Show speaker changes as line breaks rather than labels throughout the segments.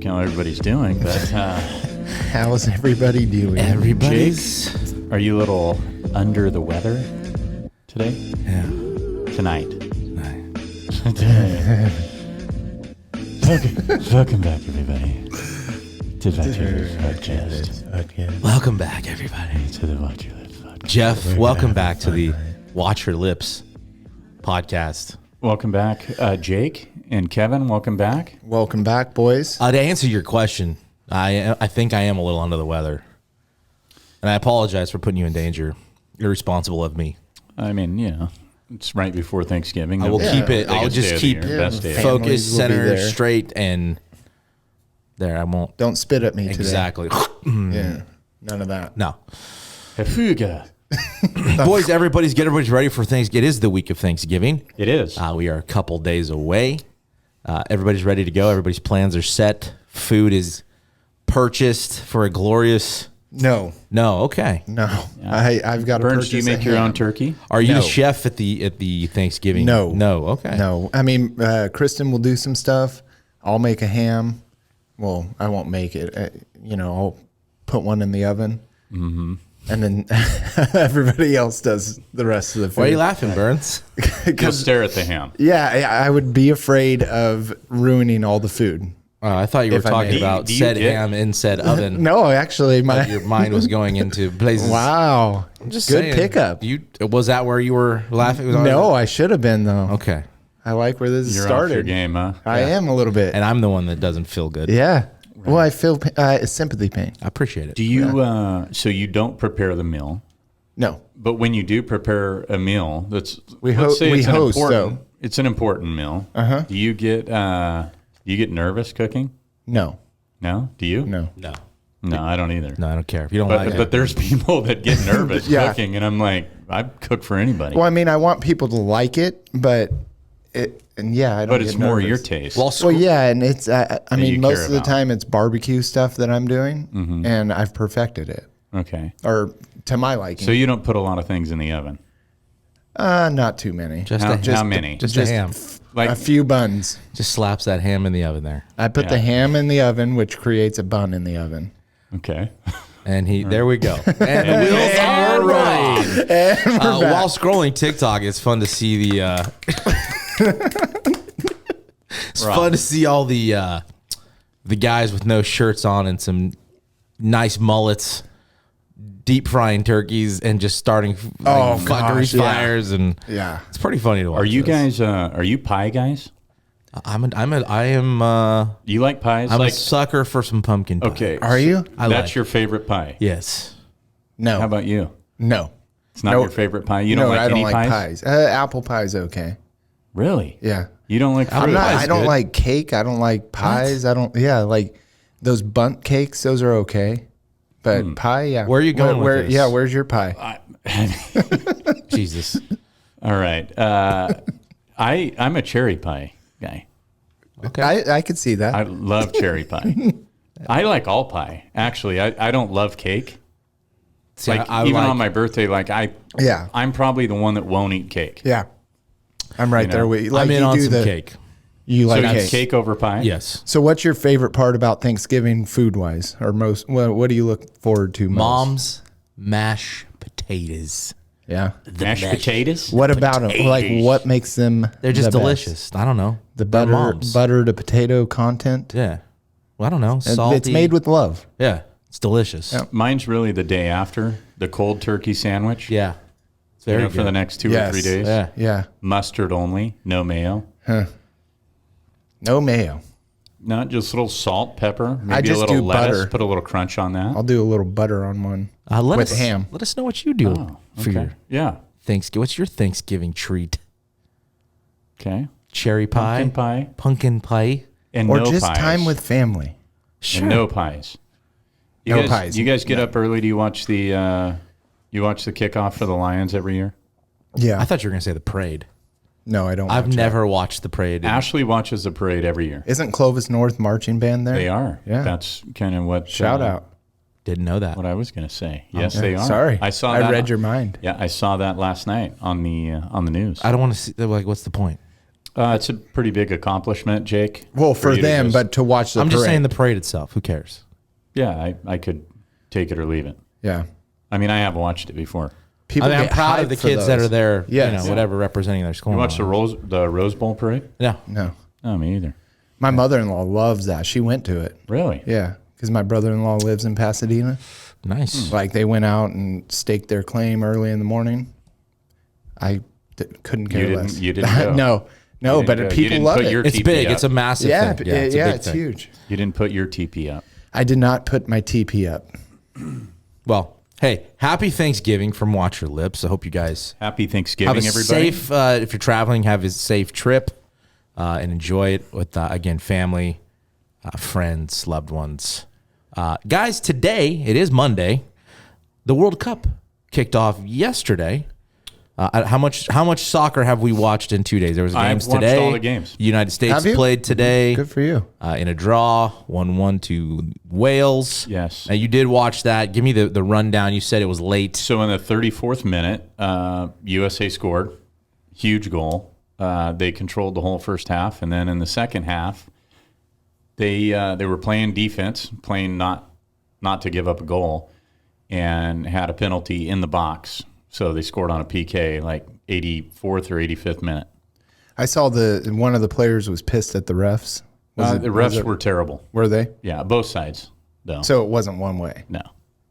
ask how everybody's doing, but
how's everybody doing?
Everybody's.
Jake, are you a little under the weather today?
Yeah.
Tonight. Welcome back, everybody, to Watch Your Lips podcast.
Welcome back, everybody.
To the Watch Your Lips podcast.
Jeff, welcome back to the Watch Your Lips podcast.
Welcome back, Jake and Kevin. Welcome back.
Welcome back, boys.
To answer your question, I think I am a little under the weather, and I apologize for putting you in danger. Irresponsible of me.
I mean, you know, it's right before Thanksgiving.
I will keep it. I'll
Biggest day
just
of the
keep
year, best day of the year.
focused,
Families will be
centered,
there.
straight, and there. I won't.
Don't spit at me
Exactly.
today. Yeah, none of that.
No.
Fuga.
Boys, everybody's ready for Thanksgiving. It is the week of Thanksgiving.
It is.
We are a couple days away. Everybody's ready to go. Everybody's plans are set. Food is purchased for a glorious.
No,
Okay.
no. I've got to
Burns,
purchase
do you make
a
your
ham.
own turkey?
Are you
No.
the chef at the Thanksgiving?
No.
Okay.
No, I mean, Kristen will do some stuff. I'll make a ham. Well, I won't make it. I'll put one in the oven. Mm-hmm. And then everybody else does the rest of the food.
Why are you laughing, Burns?
You'll stare at the ham.
Yeah, I would be afraid of ruining all the food.
I thought you were
If I
talking
may.
about
Do you
said
get-
ham in said oven.
No, actually,
Your mind was going into places.
wow,
I'm just
good
saying,
pickup.
Was that where you were laughing?
No, I should have been though.
Okay.
I like where this
You're
started.
off your game, huh?
I am a little bit.
And I'm the one that doesn't feel good.
Yeah. Well, I feel sympathy pain.
I appreciate it.
Do you? So you don't prepare the meal,
No.
but when you do prepare a meal, let's
We
say
we
it's an
host,
important.
though.
It's an important meal. Do you get nervous cooking?
No.
No. Do you?
No.
No.
No, I don't either.
No, I don't care. If you don't like
But
it.
but there's people that get nervous
Yeah.
cooking, and I'm like, I cook for anybody.
Well, I mean, I want people to like it, but I don't.
But it's
get
more
nervous.
your taste.
Well, yeah, and it's. I
you
mean, most
care
of the
about.
time it's barbecue stuff that I'm doing, and I've perfected it,
Okay.
or to my liking.
So you don't put a lot of things in the oven.
Not too many.
How many?
Just a ham.
Like
a few buns.
Just slaps that ham in the oven there.
I put the ham in the oven, which creates a bun in the oven.
okay.
And there we go. And the wheels are rolling. While scrolling TikTok, it's fun to see the. It's fun to see all the guys with no shirts on and some nice mullets, deep frying turkeys, and just starting grease fires, and
Yeah.
it's pretty funny to watch.
Are you
this.
guys? Are you pie guys?
I am.
You like pies?
I'm
like
a sucker for some pumpkin pie.
okay.
Are you?
That's your favorite pie.
Yes.
No.
How about you?
No.
It's not
No.
your favorite pie. You don't like
I don't
any
like pies. Apple pie's okay.
Really?
Yeah.
You don't like fruit?
pie's
I don't
good.
like cake. I don't like pies. I don't. Yeah, like those bunt cakes. Those are okay. But pie, yeah.
Where are you going with this?
Yeah, where's your pie?
Jesus.
All right. I'm a cherry pie guy.
Okay.
I could see that.
I love cherry pie. I like all pie. Actually, I don't love cake.
See,
Like
I
even
like-
on my birthday,
Yeah.
I'm probably the one that won't eat cake.
Yeah. I'm right there with you. Like
I'm in
you
on
do
some cake.
You
So
like
that's
cake.
cake over pie?
Yes.
So what's your favorite part about Thanksgiving food wise, or most? What do you look forward to most?
Mom's mashed potatoes.
Yeah.
Mashed potatoes?
What about them? Like what makes them?
They're just
the best?
delicious. I don't know.
The
They're mom's.
butter to potato content.
Yeah. Well, I don't know. Salty.
It's made with love.
Yeah. It's delicious.
Yeah.
Mine's really the day after, the cold turkey sandwich.
Yeah. It's very
For the
good.
next 2 or
Yes.
3 days.
Yeah.
Yeah.
Mustard only, no mayo.
No mayo.
Not just a little salt, pepper, maybe
I just
a little
do
lettuce,
butter.
put a little crunch on that.
I'll do a little butter on one
Let
with
us,
ham.
Let us know what you do
Oh,
for
okay.
your
Yeah.
Thanksgiving. What's your Thanksgiving treat?
Okay.
Cherry pie?
Pumpkin pie
Pumpkin pie?
and
Or
no
just
pies.
time with family.
Sure.
and no pies. You
No
guys,
pies.
You guys get up early. Do you watch the kickoff for the Lions every year?
Yeah.
I thought you were going to say the parade.
No, I don't.
I've
watch
never watched the parade.
Ashley watches the parade every year.
that. Isn't Clovis North marching band there?
They are.
Yeah.
That's kind of what.
Shout out.
Didn't know that.
What I was going to say. Yes, they are.
Sorry.
I saw
I
that.
read your mind.
Yeah, I saw that last night on the news.
I don't want to see, like, what's the point?
It's a pretty big accomplishment, Jake.
Well, for
you to
them,
just-
but to watch the
I'm
parade.
just saying the parade itself. Who cares?
Yeah, I could take it or leave it.
Yeah.
I mean, I have watched it before.
People
I'm
get
proud of
hyped
the
for
kids that
those.
are there,
Yes.
whatever, representing their school.
You watched the Rose Bowl parade?
Yeah.
No.
No, me either.
My mother-in-law loves that. She went to it.
Really?
Yeah. Because my brother-in-law lives in Pasadena.
Nice.
Like they went out and staked their claim early in the morning. I couldn't care less.
You didn't go.
no,
You
but
didn't go.
people
You didn't
love
put
it.
your
It's
TP
big.
up.
It's a massive
yeah,
thing.
it's,
a big
it's
thing.
huge.
You didn't put your TP up.
I did not put my TP up.
Well, hey, happy Thanksgiving from Watch Your Lips. I hope you guys
Happy
have
Thanksgiving,
a
everybody.
safe, if you're traveling, have a safe trip and enjoy it with, again, family, friends, loved ones. Guys, today, it is Monday. The World Cup kicked off yesterday. How much soccer have we watched in 2 days? There was games
watched
today.
all the games.
The United States
Have you?
played today.
Good for you.
In a draw, 1-1 to Wales.
Yes.
Now, you did watch that. Give me the rundown. You said it was late.
So in the 34th minute, USA scored. Huge goal. They controlled the whole first half. And then in the second half, they were playing defense, playing not to give up a goal, and had a penalty in the box. So they scored on a PK like 84th or 85th minute.
I saw one of the players was pissed at the refs.
The refs were terrible.
Were they?
Yeah, both sides, though.
So it wasn't one way
No.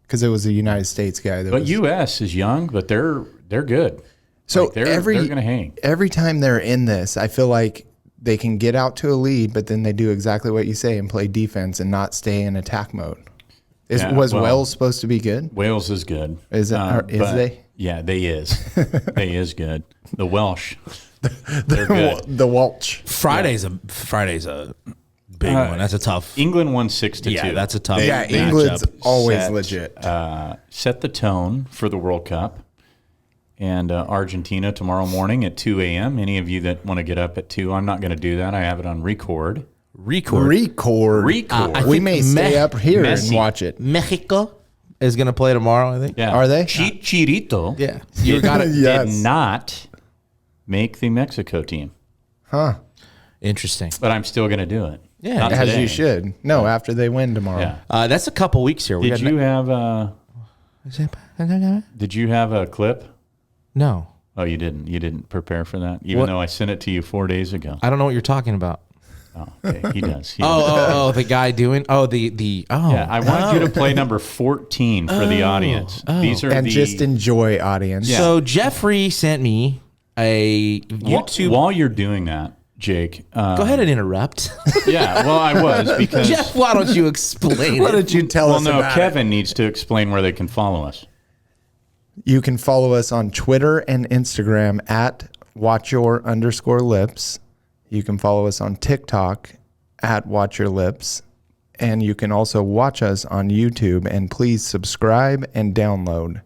because it was a United States guy.
But U.S. is young, but they're good.
So
Like, they're going to hang.
Every time they're in this, I feel like they can get out to a lead, but then they do exactly what you say and play defense and not stay in attack mode. Was Wales supposed to be good?
Wales is good.
Is it? Is
but-
they?
Yeah, they is. They is good. The Welsh, they're good.
The Welsh.
Friday's a big one. That's a tough.
England won 6-2.
Yeah, that's a tough.
Yeah,
matchup.
England's always
set,
legit.
Set the tone for the World Cup. And Argentina tomorrow morning at 2 a.m. Any of you that want to get up at 2, I'm not going to do that. I have it on record.
Record.
I
We
think
may stay up here
Messi.
and watch it.
Mexico is going to play tomorrow, I think.
Yeah.
Are they?
Chicharito
Yeah. You got it.
Yes.
did not make the Mexico team.
Huh.
Interesting.
But I'm still going to do it.
Yeah,
Not
As
today.
you should. No, after they win tomorrow.
Yeah.
That's a couple weeks here.
Did you have a clip?
No.
Oh, you didn't. You didn't prepare for that, even
What?
though I sent it to you 4 days ago.
I don't know what you're talking about.
Oh, okay. He does. He does.
Oh, the guy doing. Oh,
Yeah, I wanted you to play number 14 for the audience. These are
And
the
just enjoy, audience.
Yeah.
So Jeffrey sent me a YouTube.
While you're doing that, Jake.
Go ahead and interrupt.
Yeah, well, I was because.
Jeff, why don't you explain
What
it?
did you tell
Well,
us
no,
about
Kevin needs to explain where they can follow us.
You can follow us on Twitter and Instagram at watchyour_lips. You can follow us on TikTok at watchyourlips. And you can also watch us on YouTube. And please subscribe and download.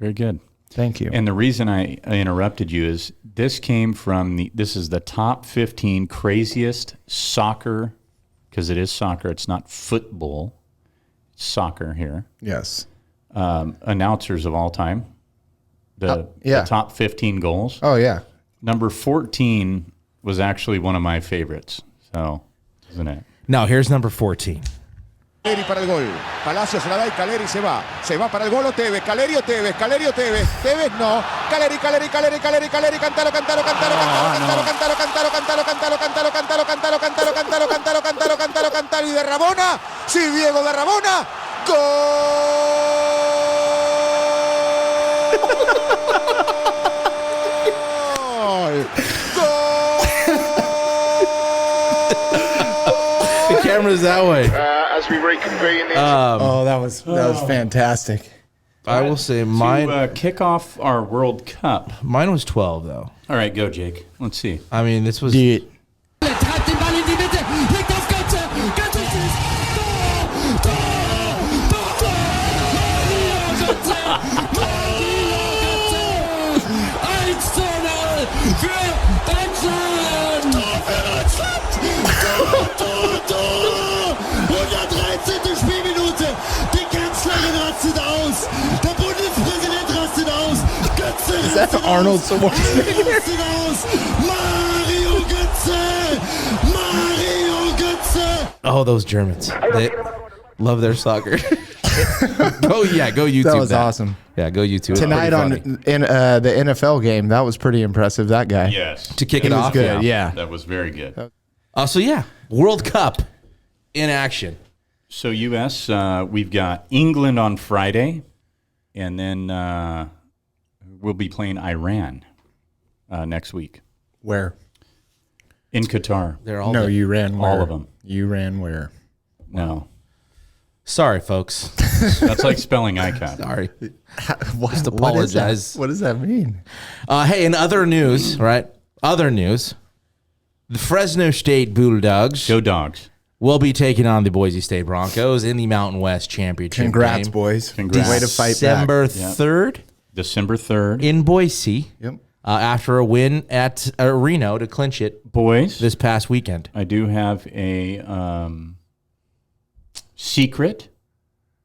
Very good.
Thank you.
And the reason I interrupted you is this came from this is the top 15 craziest soccer, because it is soccer, it's not football, it's soccer here,
Yes.
announcers of all time. The top 15 goals.
Oh, yeah.
Number 14 was actually one of my favorites. So, isn't it?
Now, here's number 14.
Caleri para el gol. Palacios se la da y Caleri se va. Se va para el gol o Tevez. Caleri o Tevez. Caleri o Tevez. Tevez no. Caleri, Caleri, Caleri, Caleri, Caleri. Cantalo, cantalo, cantalo, cantalo, cantalo, cantalo, cantalo, cantalo, cantalo, cantalo, cantalo, cantalo, cantalo, cantalo, cantalo, cantalo, cantalo. Y de Rabona. Sí, Diego de Rabona. ¡Gol!
The camera's that way.
As we reconvene in
That was fantastic.
I will say mine.
To kick off our World Cup.
Mine was 12 though.
All right, go, Jake. Let's see.
I mean, this was.
Dude,
Treibt den Ball in die Mitte, legt das Ganze, ganz richtig, Tor, Mario Götze, 1:0 für Deutschland. Tor, 113. Spielminute, die Kanzlerin rastet aus, der Bundespräsident rastet aus, Götze
is that Arnold Schwarzenegger?
rastet aus, Mario Götze! Mario Götze!
Oh, those Germans. They love their soccer. Go YouTube
That was awesome.
Yeah, go YouTube. It's
Tonight
pretty
on
funny.
in the NFL game, that was pretty impressive. That guy.
Yes.
To kick it
was
off.
good. Yeah.
That was very good.
So yeah, World Cup in action.
So, U.S., we've got England on Friday, and then we'll be playing Iran next week
Where?
in Qatar.
They're all
No, you ran where?
all of them.
You ran where?
No.
Sorry, folks.
That's like spelling icon.
Sorry.
Just
apologize.
What does that mean?
Hey, in other news, right? Other news. The Fresno State Bulldogs
Go Dogs.
will be taking on the Boise State Broncos in the Mountain West Championship
Congrats,
game.
boys.
Congrats.
Way to fight
December
back.
3rd
December 3rd.
in Boise
Yep.
after a win at Reno to clinch it
Boys,
this past weekend.
I do have a secret,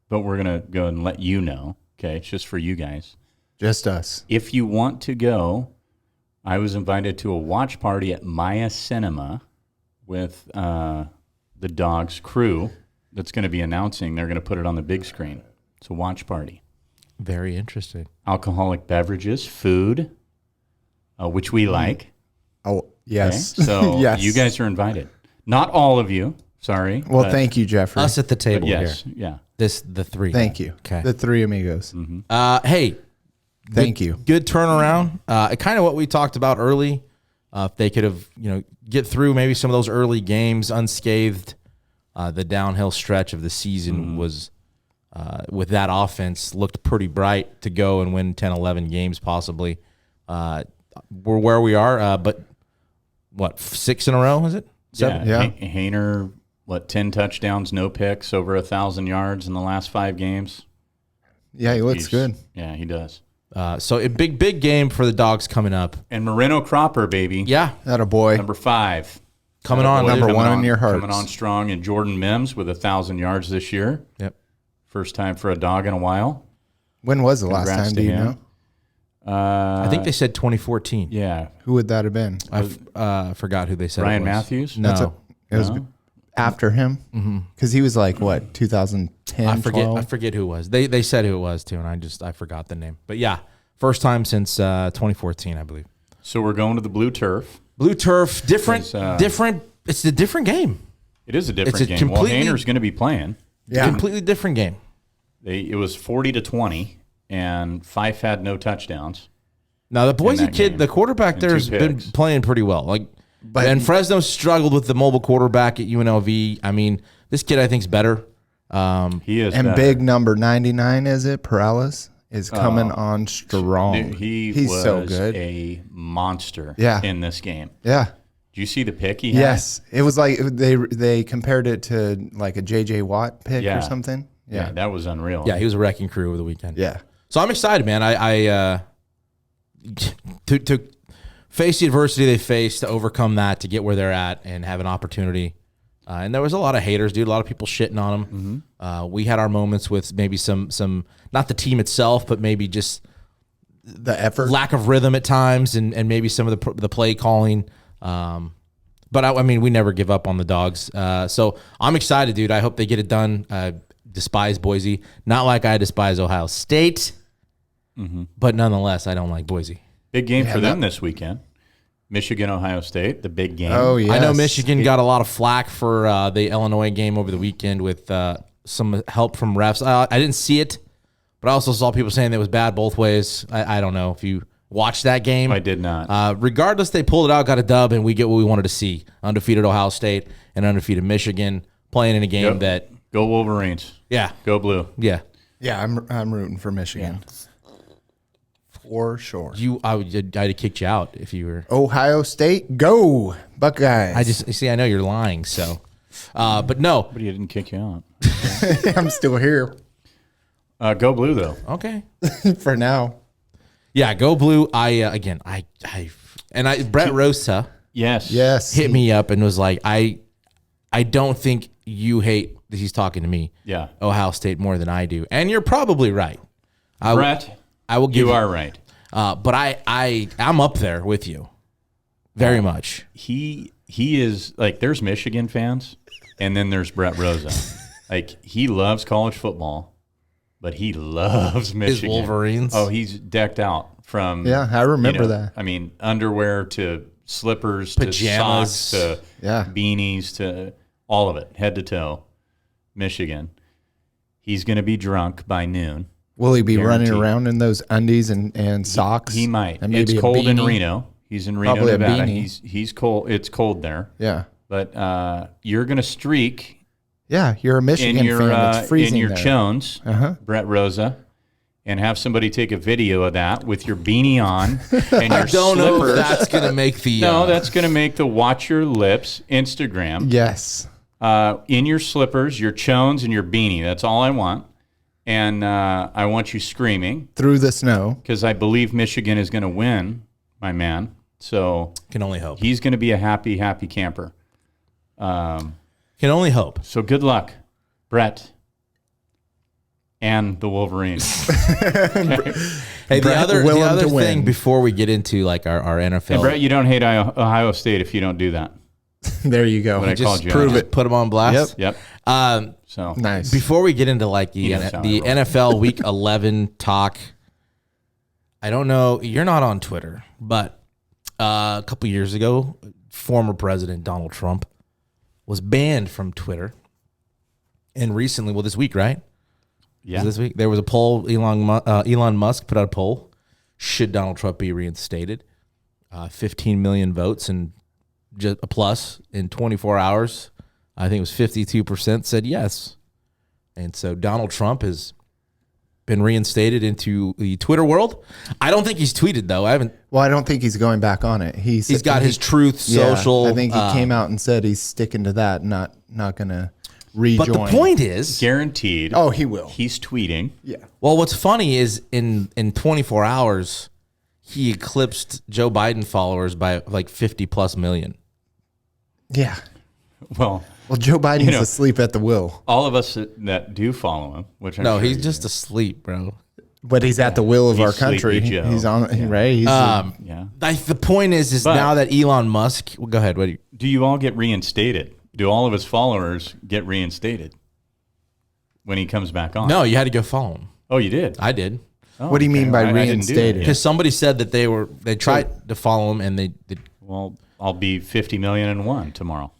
but we're going to go and let you know. Okay, it's just for you guys.
Just us.
If you want to go, I was invited to a watch party at Maya Cinema with the Dogs crew that's going to be announcing. They're going to put it on the big screen. It's a watch party.
Very interesting.
Alcoholic beverages, food, which we like.
Oh,
Okay?
yes.
So
yes.
you guys are invited. Not all of you. Sorry.
Well,
but-
thank you, Jeffrey.
Us at the
but
table
yes.
here.
Yeah.
The three.
Thank you.
Okay.
The three amigos.
Hey,
Thank you.
good turnaround. Kind of what we talked about early. If they could have, get through maybe some of those early games unscathed, the downhill stretch of the season was, with that offense, looked pretty bright to go and win 10, 11 games possibly. We're where we are, but what, 6 in a row, is it? 7?
Yeah.
Hayner, 10 touchdowns, no picks, over 1,000 yards in the last 5 games.
Yeah, he looks
He's-
good.
Yeah, he does.
So a big game for the Dogs coming up.
And Moreno Cropper, baby.
Yeah,
That a boy.
Number 5.
coming
That
on.
boy
Number
coming
one in your hearts.
Coming on strong. And Jordan Mims with 1,000 yards this year.
Yep.
First time for a dog in a while.
When was the last
Congrats
time?
to
Do you
him.
know?
I think they said 2014.
Yeah.
Who would that have been?
I forgot who they said.
Ryan
it was.
Matthews?
No,
It was
No?
after him? Because he was like, what, 2010,
I forget.
12?
I forget who it was. They said who it was too, and I forgot the name. But yeah, first time since 2014, I believe.
So we're going to the blue turf.
Blue turf, different. It's a different game.
It is a different
a
game.
completely-
Well, Hayner's going to be playing.
Yeah.
Completely different game.
It was 40-20, and Fife had no touchdowns.
Now the Boise
that
kid,
game.
the quarterback
And
there,
2
has been
picks.
playing pretty well. And Fresno struggled with the mobile quarterback at UNLV. I mean, this kid I think is better.
He is
And
better.
big number 99, is it? Perales is coming on strong.
Dude,
He's
was
so good.
a monster
Yeah.
in this game.
Yeah.
Did you see the pick he had?
Yes. It was like they compared it to like a J.J. Watt pick
Yeah.
or something.
Yeah,
Yeah.
that was unreal.
Yeah, he was a wrecking crew over the weekend.
Yeah.
So I'm excited, man. I to face the adversity they faced, to overcome that, to get where they're at, and have an opportunity. And there was a lot of haters, dude. A lot of people shitting on them. We had our moments with maybe some not the team itself, but maybe just
The effort.
lack of rhythm at times, and maybe some of the play calling. But I mean, we never give up on the Dogs. So I'm excited, dude. I hope they get it done. Despise Boise, not like I despise Ohio State, but nonetheless, I don't like Boise.
Big game for them this weekend. Michigan, Ohio State, the big game.
Oh, yeah.
I know Michigan got a lot of flack for the Illinois game over the weekend with some help from refs. I didn't see it, but I also saw people saying it was bad both ways. I don't know if you watched that game.
I did not.
Regardless, they pulled it out, got a dub, and we get what we wanted to see. Undefeated Ohio State and undefeated Michigan playing in a game
Yep.
that,
Go Wolverines.
yeah,
Go blue.
yeah.
Yeah, I'm rooting for Michigan. For sure.
I'd have kicked you out if you were.
Ohio State, go Buckeyes.
I know you're lying, so. But no.
But he didn't kick you out.
I'm still here
Go blue, though.
Okay.
for now.
Yeah, go blue. Brett Rosa
Yes.
Yes.
hit me up and was like, I don't think you hate, he's talking to me,
Yeah.
Ohio State more than I do. And you're probably right.
Brett,
I will give
you are right.
But I'm up there with you. Very much.
He he is like, there's Michigan fans, and then there's Brett Rosa. Like, he loves college football, but he loves Michigan.
Wolverines.
Oh, he's decked out from.
Yeah, I remember that.
I mean, underwear to slippers
Pajamas.
to socks to beanies to all of it, head to toe. Michigan. He's going to be drunk by noon.
Will he be
Guaranteed.
running around in those undies and socks?
He might.
And maybe
It's
a
cold in
beanie?
Reno. He's in Reno,
Probably a
Nevada.
beanie.
He's cold. It's cold there.
Yeah.
But you're going to streak
Yeah, you're a Michigan
in your
fan. It's freezing
in your
there.
chones, Brett Rosa, and have somebody take a video of that with your beanie on and your
I don't know if
slippers.
that's going to make the.
No, that's going to make the Watch Your Lips Instagram.
Yes.
In your slippers, your chones, and your beanie. That's all I want. And I want you screaming
Through the snow.
because I believe Michigan is going to win, my man. So
Can only hope.
he's going to be a happy, happy camper.
Can only hope.
So good luck, Brett and the Wolverines.
Hey, the
Brett
other
willing to
thing
win.
before we get into like our NFL,
And Brett, you don't hate Ohio State if you don't do that.
There you go.
What I called you.
prove
out.
it.
put them on blast.
Yep.
Um,
So
Nice.
before we get into like the
He knows how I roll.
NFL Week 11 talk, I don't know. You're not on Twitter, but a couple years ago, former President Donald Trump was banned from Twitter, and recently, well, this week, right?
yeah,
This week there was a poll. Elon Musk put out a poll: should Donald Trump be reinstated? 15 million votes and just a plus in 24 hours. I think it was 52% said yes, and so Donald Trump has been reinstated into the Twitter world. I don't think he's tweeted though. I haven't.
Well, I don't think he's going back on it.
He's got his Truth Social.
I think he came out and said he's sticking to that, not going to rejoin.
But the point is,
guaranteed.
Oh, he will.
He's tweeting.
Yeah.
well, what's funny is in 24 hours, he eclipsed Joe Biden followers by like 50 plus million.
Yeah.
Well,
Well, Joe Biden's
know-
asleep at the wheel,
all of us that do follow him, which I'm
No,
sure
he's
you
just
do.
asleep, bro.
but he's at the will of
He's
our country.
Sleepy Joe.
He's on, right? He's
yeah.
The point is
But-
now that Elon Musk, well, go ahead. What do you,
Do you all get reinstated? Do all of his followers get reinstated when he comes back on?
no, you had to go follow him.
Oh, you did.
I did
Oh,
What do you mean by
I didn't do that
reinstated?
yet.
because somebody said that they tried to follow him and they
Well, I'll be 50 million and one tomorrow.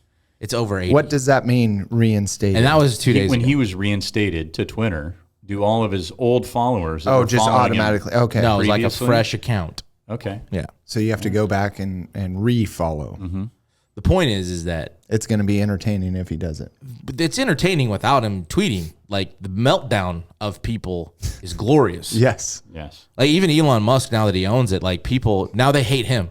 it's over 80.
what does that mean, reinstated?
And that was 2 days
When
ago.
he was reinstated to Twitter, do all of his old followers? that
oh,
were
just
following him-
automatically. Okay.
No, it was like a
previously?
fresh account.
Okay.
Yeah.
So you have to go back and re-follow.
Mm-hmm.
The point is that
It's going to be entertaining if he does it.
but it's entertaining without him tweeting. Like the meltdown of people is glorious.
Yes.
Yes.
Like even Elon Musk, now that he owns it, like people now they hate him.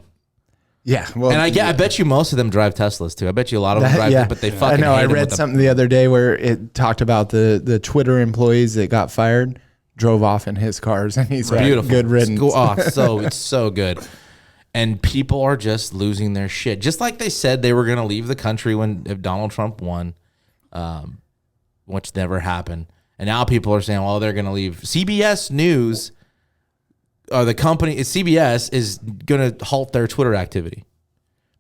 Yeah. Well,
And I bet you most of them drive Teslas too. I bet you a lot of them drive,
yeah.
but they fucking.
I know.
hate
I
him
read
with the-
something the other day where it talked about the Twitter employees that got fired drove off in his cars, and he's like,
Beautiful.
good riddance.
It's so good. And people are just losing their shit. Just like they said they were going to leave the country if Donald Trump won, which never happened. And now people are saying, well, they're going to leave. CBS News, or the company, CBS is going to halt their Twitter activity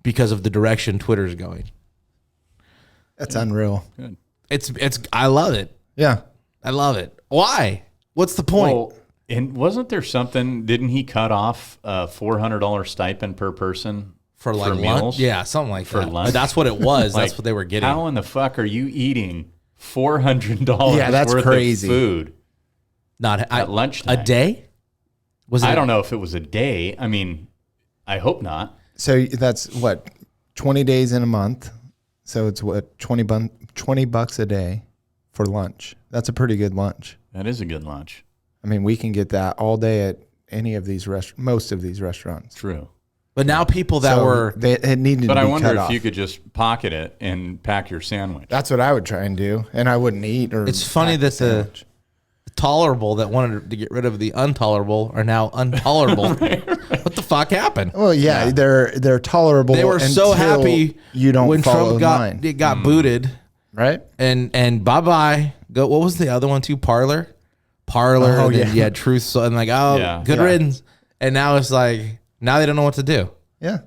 because of the direction Twitter's going.
That's unreal.
It's. I love it.
Yeah.
I love it. Why? What's the point?
Well, and wasn't there something? Didn't he cut off a $400 stipend per person
for like lunch?
meals?
Yeah, something like
For
that.
lunch?
That's what it was.
Like,
That's what they were getting.
How in the fuck are you eating $400
Yeah, that's
worth
crazy.
of food?
Not
At lunchtime.
A day? Was it?
I don't know if it was a day. I mean, I hope not.
So that's what, 20 days in a month. So it's what, 20 bucks a day for lunch. That's a pretty good lunch.
That is a good lunch.
I mean, we can get that all day at any of these most of these restaurants.
True.
But now people that
So
were
it needed
But
to
I
be
wonder
cut
if
off.
you could just pocket it and pack your sandwich.
That's what I would try and do, and I wouldn't eat or.
It's funny
pack
that the
sandwich.
tolerable that wanted to get rid of the intolerable are now intolerable. What the fuck happened?
Well, yeah, they're tolerable.
They were so
until
happy
you don't
when
follow
Trump got
mine,
it got booted
right?
and bye bye. Go. What was the other one too? Parlor. And then
yeah.
you had Truth. So and like
Yeah.
good
Yeah.
riddance. And now it's like now they don't know what to do.
Yeah,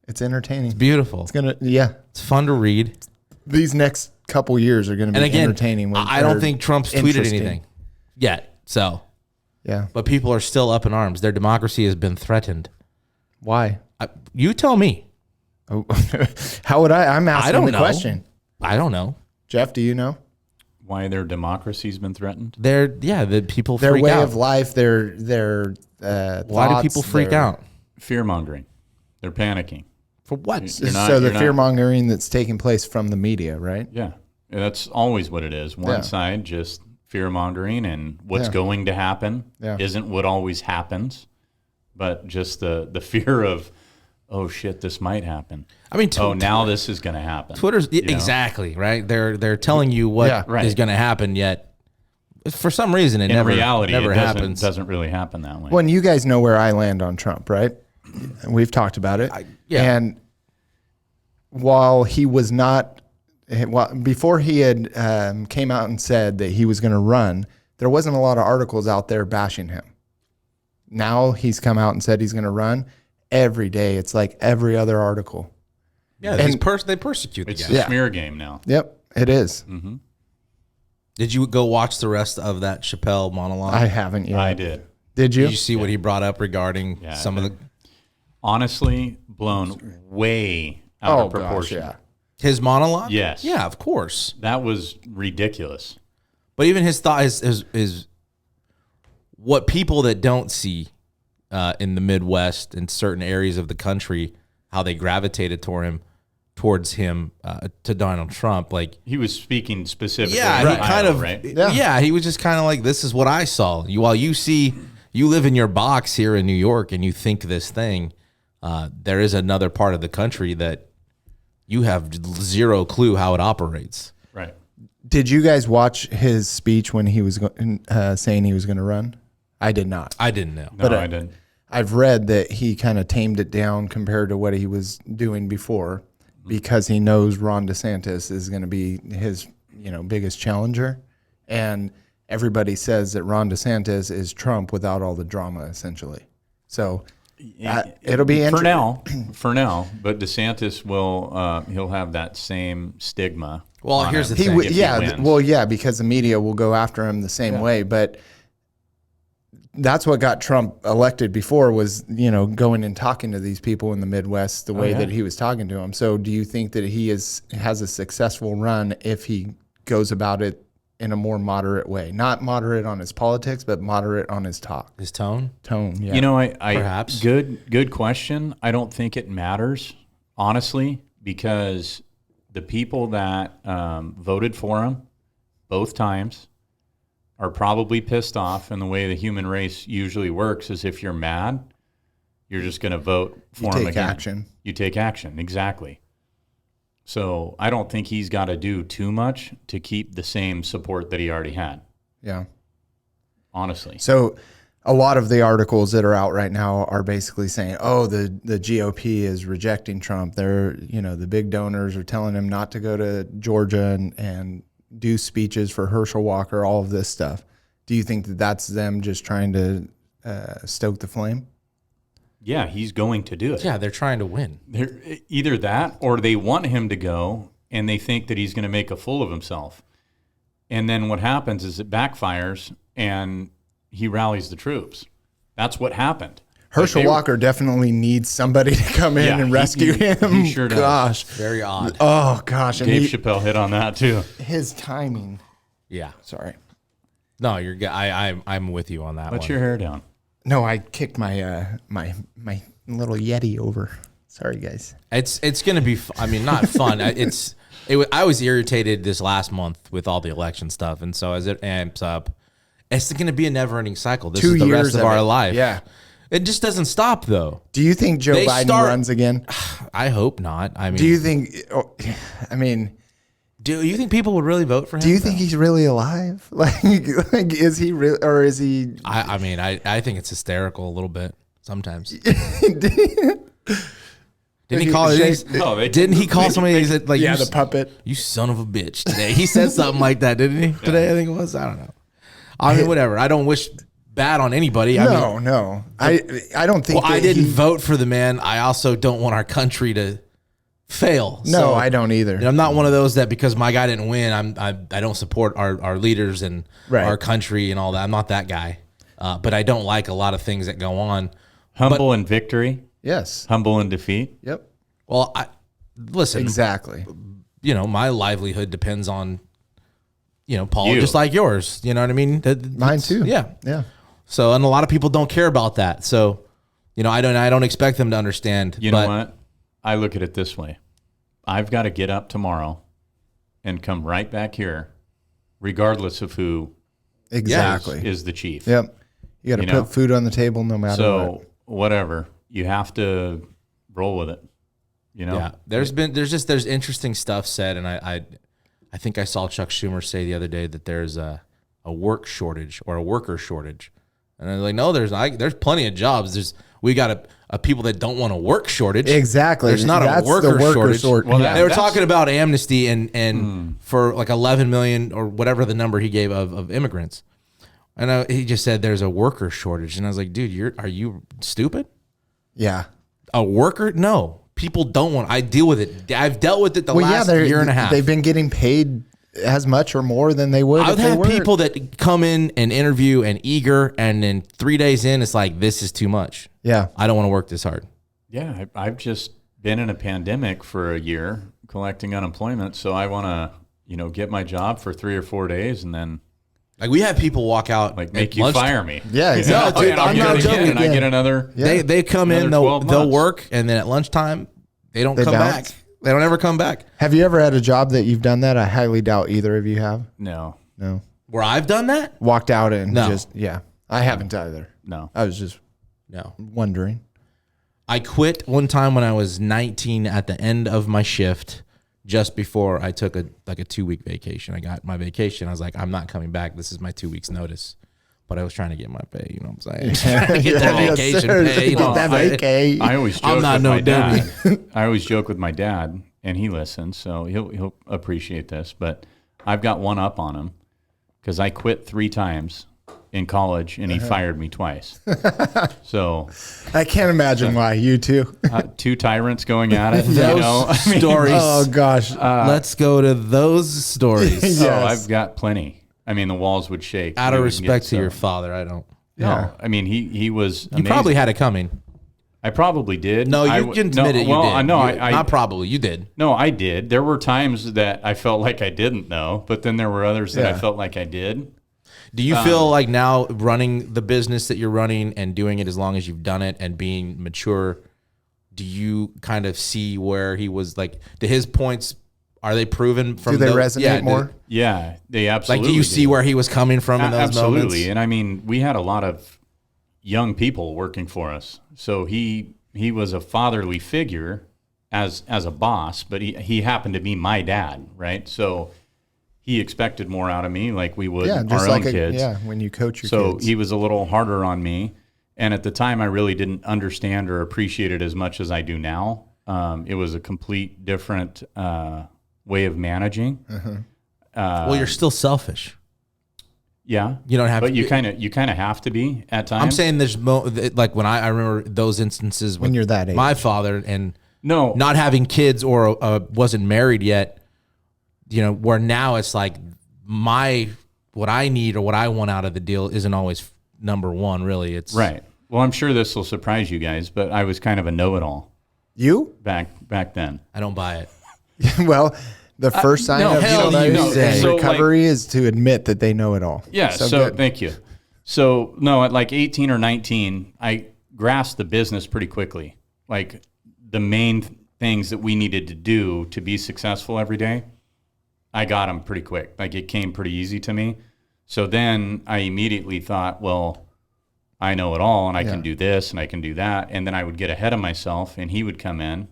It's entertaining.
Beautiful.
It's
fun to read.
These next couple years are going to be entertaining.
I don't think Trump's tweeted
interesting.
anything yet. So,
yeah.
But people are still up in arms. Their democracy has been threatened.
Why?
You tell me.
Oh, how would I? I'm asking the
know.
question.
I don't know.
Jeff, do you know?
Why their democracy's been threatened?
The people
Their
freak
way
out.
of life, their
Why do people freak out?
Fear mongering. They're panicking.
For what?
So the fear mongering that's taking place from the media, right?
Yeah. That's always what it is. One side just fear mongering, and what's going to happen isn't what always happens, but just the fear of, oh shit, this might happen. I mean, now this is going to happen.
Twitter's exactly right. They're telling you what is going to happen, yet for some reason it never happens.
It doesn't really happen that way.
Well, and you guys know where I land on Trump, right? We've talked about it. And while he was not, before he had came out and said that he was going to run, there wasn't a lot of articles out there bashing him. Now he's come out and said he's going to run. Every day, it's like every other article.
Yeah, they persecute the guy.
It's a smear game now.
Yep, it is.
Mm-hmm.
Did you go watch the rest of that Chappelle monologue?
I haven't yet.
I did.
Did you?
Did you see what he brought up regarding some of the...
Honestly, blown way out of proportion.
Gosh,
His monologue?
Yes.
Yeah, of course.
That was ridiculous.
But even his thought is what people that don't see in the Midwest and certain areas of the country, how they gravitated towards him to Donald Trump. Like,
he was speaking specifically.
Yeah, he kind of.
Right?
Yeah, he was just kind of like, this is what I saw. While you live in your box here in New York and you think this thing, there is another part of the country that you have zero clue how it operates.
Right.
Did you guys watch his speech when he was saying he was going to run? I did not.
I didn't know.
No, I didn't.
I've read that he kind of tamed it down compared to what he was doing before because he knows Ron DeSantis is going to be his, biggest challenger. And everybody says that Ron DeSantis is Trump without all the drama, essentially. So it'll be interesting.
For now, but DeSantis will, he'll have that same stigma.
Well, here's the thing.
Because the media will go after him the same way. But that's what got Trump elected before was, going and talking to these people in the Midwest the way that he was talking to them. So do you think that he has a successful run if he goes about it in a more moderate way? Not moderate on his politics, but moderate on his talk.
His tone?
Tone, yeah.
Perhaps.
Good question. I don't think it matters, honestly, because the people that voted for him both times are probably pissed off, and the way the human race usually works is if you're mad, you're just going to vote for him again.
You take action.
You take action, exactly. So I don't think he's got to do too much to keep the same support that he already had.
Yeah.
Honestly.
So a lot of the articles that are out right now are basically saying, the GOP is rejecting Trump. They're, the big donors are telling him not to go to Georgia and do speeches for Herschel Walker, all of this stuff. Do you think that that's them just trying to stoke the flame?
Yeah, he's going to do it.
Yeah, they're trying to win.
Either that or they want him to go and they think that he's going to make a fool of himself. And then what happens is it backfires and he rallies the troops. That's what happened.
Herschel Walker definitely needs somebody to come in and rescue him.
He sure does.
Gosh.
Very odd.
Oh, gosh.
Dave Chappelle hit on that, too.
His timing.
Yeah.
Sorry.
No, you're good. I'm with you on that one.
Let your hair down.
No, I kicked my my little Yeti over. Sorry, guys.
It's going to be, not fun. I was irritated this last month with all the election stuff. And so as it amps up, it's going to be a never-ending cycle. This
2
is the
years
rest of our life.
Yeah.
It just doesn't stop, though.
Do you think Joe Biden runs again?
I hope not.
Do you think?
Do you think people would really vote for him?
Do you think he's really alive? Like is he real or is he?
I think it's hysterical a little bit sometimes. Didn't he call it? Didn't he call somebody? Like,
the puppet.
You son of a bitch. Today he said something like that, didn't he? Today I think it was. I don't know. Whatever. I don't wish bad on anybody.
No. I don't think.
Well, I didn't vote for the man. I also don't want our country to fail.
No,
So,
I don't either.
I'm not one of those that because my guy didn't win, I don't support our leaders and our country and all that. I'm not that guy. But I don't like a lot of things that go on.
Humble in victory.
Yes.
Humble in defeat.
Yep.
Well, listen.
Exactly.
My livelihood depends on, Paul, just like yours. You know what I mean?
Mine too.
Yeah.
Yeah.
So, and a lot of people don't care about that. So, I don't expect them to understand.
You know what? I look at it this way. I've got to get up tomorrow and come right back here, regardless of who
exactly
is the chief.
Yep. You got to put food on the table no matter what.
So whatever, you have to roll with it.
Yeah. There's interesting stuff said, and I think I saw Chuck Schumer say the other day that there's a work shortage or a worker shortage, and I'm like, no, there's plenty of jobs. We got a people that don't want to work shortage.
Exactly.
There's not
That's
a worker shortage.
Well,
they were talking about amnesty and for like 11 million or whatever the number he gave of immigrants. And he just said there's a worker shortage. And I was like, dude, are you stupid?
Yeah.
A worker? No. People don't want. I deal with it. I've dealt with it the last year and a half.
They've been getting paid as much or more than they would.
I've had people that come in and interview and eager, and then 3 days in, it's like, this is too much.
Yeah.
I don't want to work this hard.
Yeah, I've just been in a pandemic for a year collecting unemployment, so I want to, get my job for 3 or 4 days and then
like we have people walk out
make you fire me.
Yeah, exactly.
I'm not joking. And I get another.
Yeah. They come in, they'll work, and then at lunchtime they don't come back. They don't ever come back.
Have you ever had a job that you've done that? I highly doubt either of you have.
No.
Where I've done that?
Walked out and I haven't either.
No.
I was just wondering.
I quit one time when I was 19 at the end of my shift, just before I took a 2-week vacation. I got my vacation. I was like, I'm not coming back. This is my 2 weeks notice. But I was trying to get my pay. You know what I'm saying? Trying to get that vacation pay.
I always joke
I'm not
with
no
my
dummy.
dad. I always joke with my dad, and he listens, so he'll appreciate this. But I've got one up on him because I quit 3 times in college, and he fired me twice. So
I can't imagine why. You too.
2 tyrants going at it.
Stories.
Oh gosh.
Let's go to those stories.
Yes.
Oh, I've got plenty. I mean, the walls would shake.
Out of respect to your father, I don't.
No, I mean he was.
You probably had it coming.
I probably did.
No, you can admit it. You did.
No,
not probably. You did.
No, I did. There were times that I felt like I didn't know, but then there were others that I felt like I did.
Do you feel like now running the business that you're running and doing it as long as you've done it and being mature, do you kind of see where he was like, to his points, are they proven from
do they resonate more?
Yeah, they absolutely
like, do you see where he was coming from in those
absolutely.
moments?
And I mean, we had a lot of young people working for us. So he was a fatherly figure as a boss, but he happened to be my dad, right? So he expected more out of me like we would our own kids.
When you coach your kids.
So he was a little harder on me. And at the time, I really didn't understand or appreciate it as much as I do now. It was a complete different way of managing.
Well, you're still selfish.
Yeah,
you don't have,
but you kind of have to be at times.
I'm saying there's like when I remember those instances
when you're that age.
My father and not having kids or wasn't married yet. Where now it's like what I need or what I want out of the deal isn't always number one. Really, it's
right. Well, I'm sure this will surprise you guys, but I was kind of a know-it-all.
You
back then.
I don't buy it.
Well, the first sign of recovery is to admit that they know it all.
Yeah, so thank you. So, no, at like 18 or 19, I grasped the business pretty quickly. Like the main things that we needed to do to be successful every day, I got them pretty quick. Like it came pretty easy to me. So then I immediately thought, well, I know it all and I can do this and I can do that. And then I would get ahead of myself and he would come in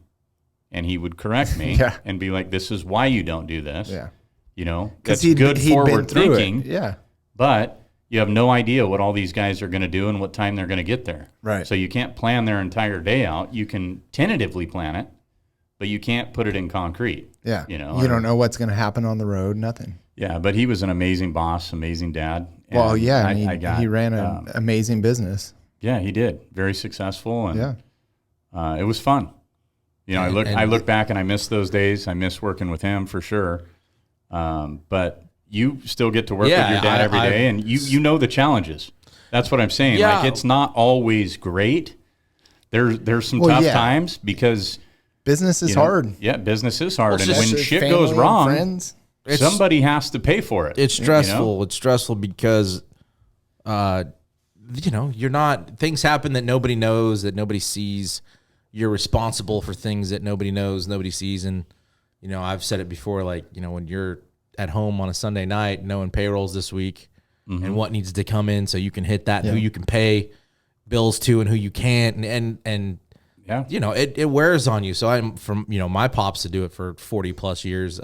and he would correct me and be like, this is why you don't do this.
Yeah.
That's good forward thinking.
Yeah.
But you have no idea what all these guys are going to do and what time they're going to get there.
Right.
So you can't plan their entire day out. You can tentatively plan it, but you can't put it in concrete.
Yeah. You don't know what's going to happen on the road, nothing.
Yeah, but he was an amazing boss, amazing dad.
Well,
And
yeah,
I
and
got,
he ran an amazing business.
yeah, he did. Very successful. And
Yeah.
it was fun. You know,
And-
I look back and I miss those days. I miss working with him for sure. But you still get to work with your dad every day, and you know the challenges. That's what I'm saying.
Yeah.
Like, it's not always great. There's some
Well,
tough
yeah.
times because
Business is
you know,
hard.
Yeah, business is hard, and
Just
when shit
family
goes
and
wrong,
friends.
somebody has to pay for it.
It's stressful.
You know?
It's stressful because, you're not. Things happen that nobody knows, that nobody sees. You're responsible for things that nobody knows, nobody sees, and I've said it before. Like when you're at home on a Sunday night, knowing payrolls this week and what needs to come in, so you can hit that, and who you can pay bills to, and who you can't, and
Yeah.
it wears on you. So I'm from, my pops to do it for 40 plus years.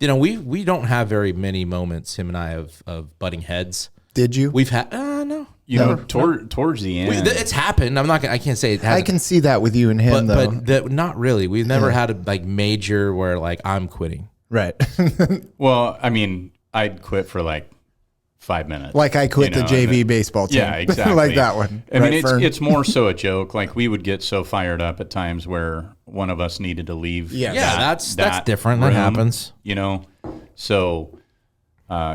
We don't have very many moments, him and I, of butting heads.
Did you?
We've had, no.
You know, towards the end,
It's happened. I can't say it hasn't.
I can see that with you and him, though.
But not really. We've never had a major where I'm quitting.
Right.
well, I mean, I'd quit for like 5 minutes.
Like I quit the
and
JV
then-
baseball team.
Yeah, exactly.
Like that one.
I mean,
Right, Fern?
it's more so a joke. Like, we would get so fired up at times where one of us needed to leave.
Yeah.
Yeah, that's different. That
room,
happens.
So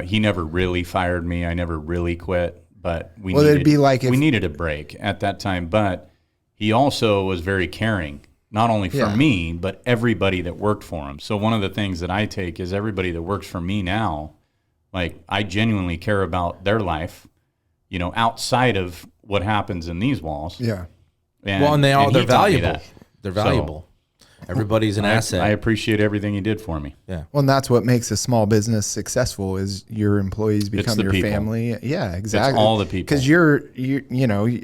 he never really fired me. I never really quit, but
it'd be like
we
if-
needed a break at that time. But he also was very caring, not only for
Yeah.
me, but everybody that worked for him. So one of the things that I take is everybody that works for me now, like, I genuinely care about their life, outside of what happens in these walls.
Yeah.
And,
They're
he taught me
valuable.
that.
They're valuable. Everybody's an asset.
I appreciate everything he did for me.
Yeah.
Well, and that's what makes a small business successful is your employees become
the
your
people.
family. Yeah, exactly.
all the people.
Because you're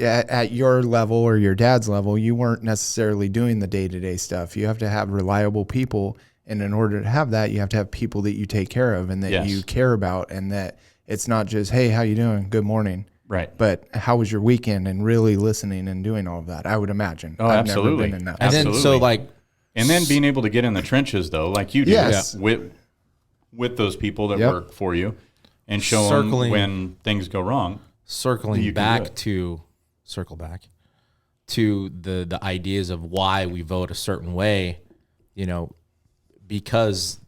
at your level or your dad's level, you weren't necessarily doing the day-to-day stuff. You have to have reliable people. And in order to have that, you have to have people that you take care of and that
Yes.
you care about, and that it's not just, hey, how you doing? Good morning.
Right.
But how was your weekend? And really listening and doing all of that, I would imagine.
Oh,
I've
absolutely.
never been in that.
And then,
Absolutely. And then being able to get in the trenches, though, like you do,
Yes.
with those people that
Yep.
work for you, and show
Circling-
them when things go wrong.
circling
You can do
back
it.
to the ideas of why we vote a certain way, because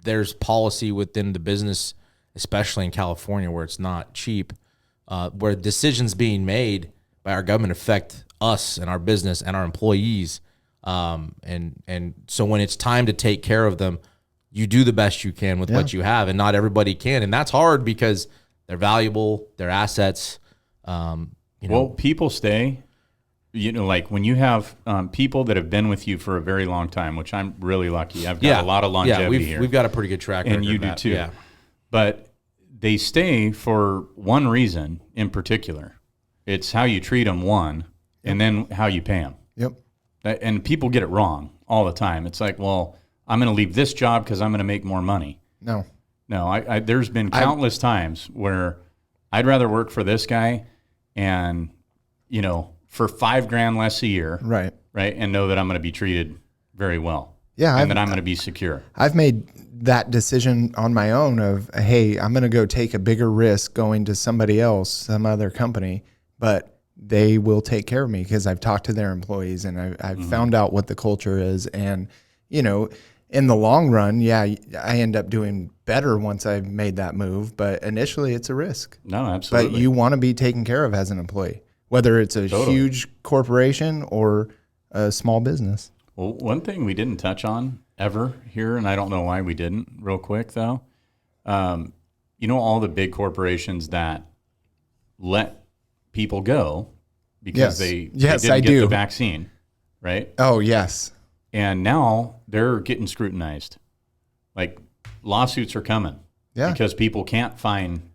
there's policy within the business, especially in California where it's not cheap, where decisions being made by our government affect us and our business and our employees. And so when it's time to take care of them, you do the best you can with what you have, and not everybody can. And that's hard because they're valuable, they're assets.
Well, people stay. Like when you have people that have been with you for a very long time, which I'm really lucky. I've got a lot of longevity here.
We've got a pretty good track record.
And you do
Matt.
too.
Yeah.
But they stay for one reason in particular. It's how you treat them, one, and then how you pay them.
Yep.
And people get it wrong all the time. It's like, well, I'm going to leave this job because I'm going to make more money.
No.
No, there's been countless times where I'd rather work for this guy and, for $5,000 less a year.
Right.
Right. And know that I'm going to be treated very well.
Yeah.
And that I'm going to be secure.
I've made that decision on my own of, hey, I'm going to go take a bigger risk going to somebody else, some other company, but they will take care of me because I've talked to their employees and I've found out what the culture is. And, in the long run, I end up doing better once I've made that move. But initially it's a risk.
No, absolutely.
But you want to be taken care of as an employee, whether it's a huge corporation or a small business.
Well, one thing we didn't touch on ever here, and I don't know why we didn't, real quick though, all the big corporations that let people go because they didn't
I
get
do.
the vaccine, right?
Oh, yes.
And now they're getting scrutinized. Like, lawsuits are coming because people can't find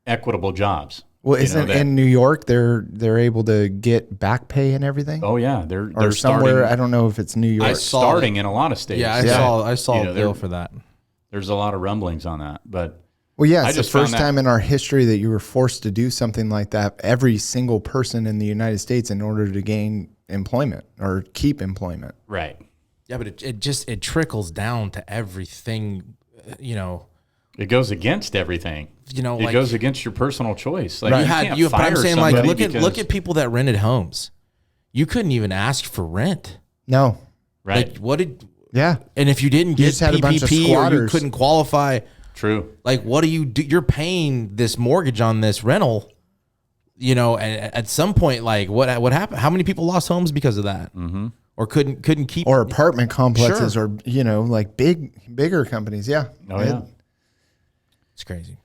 equitable jobs.
Well, isn't in New York they're able to get back pay and everything?
Oh yeah, they're
or somewhere.
starting,
I don't know if it's New York.
starting in a lot of states.
Yeah, I saw a bill for that.
There's a lot of rumblings on that, but
Well, yeah,
I
it's the
just found
first
that-
time in our history that you were forced to do something like that. Every single person in the United States in order to gain employment or keep employment.
right.
Yeah, but it trickles down to everything,
It goes against everything.
You know,
it
like,
goes against your personal choice. Like
but I'm saying, like, look
because,
at people that rented homes. You couldn't even ask for rent.
No.
right.
Like, what did?
Yeah.
And if you didn't get
just had a bunch of
PPP or you
squatters.
couldn't qualify,
True.
like, what do you do? You're paying this mortgage on this rental. You know, and at some point, like, what happened? How many people lost homes because of that, or couldn't keep,
Or apartment complexes,
Sure.
or like bigger companies. Yeah.
Oh yeah.
It's crazy.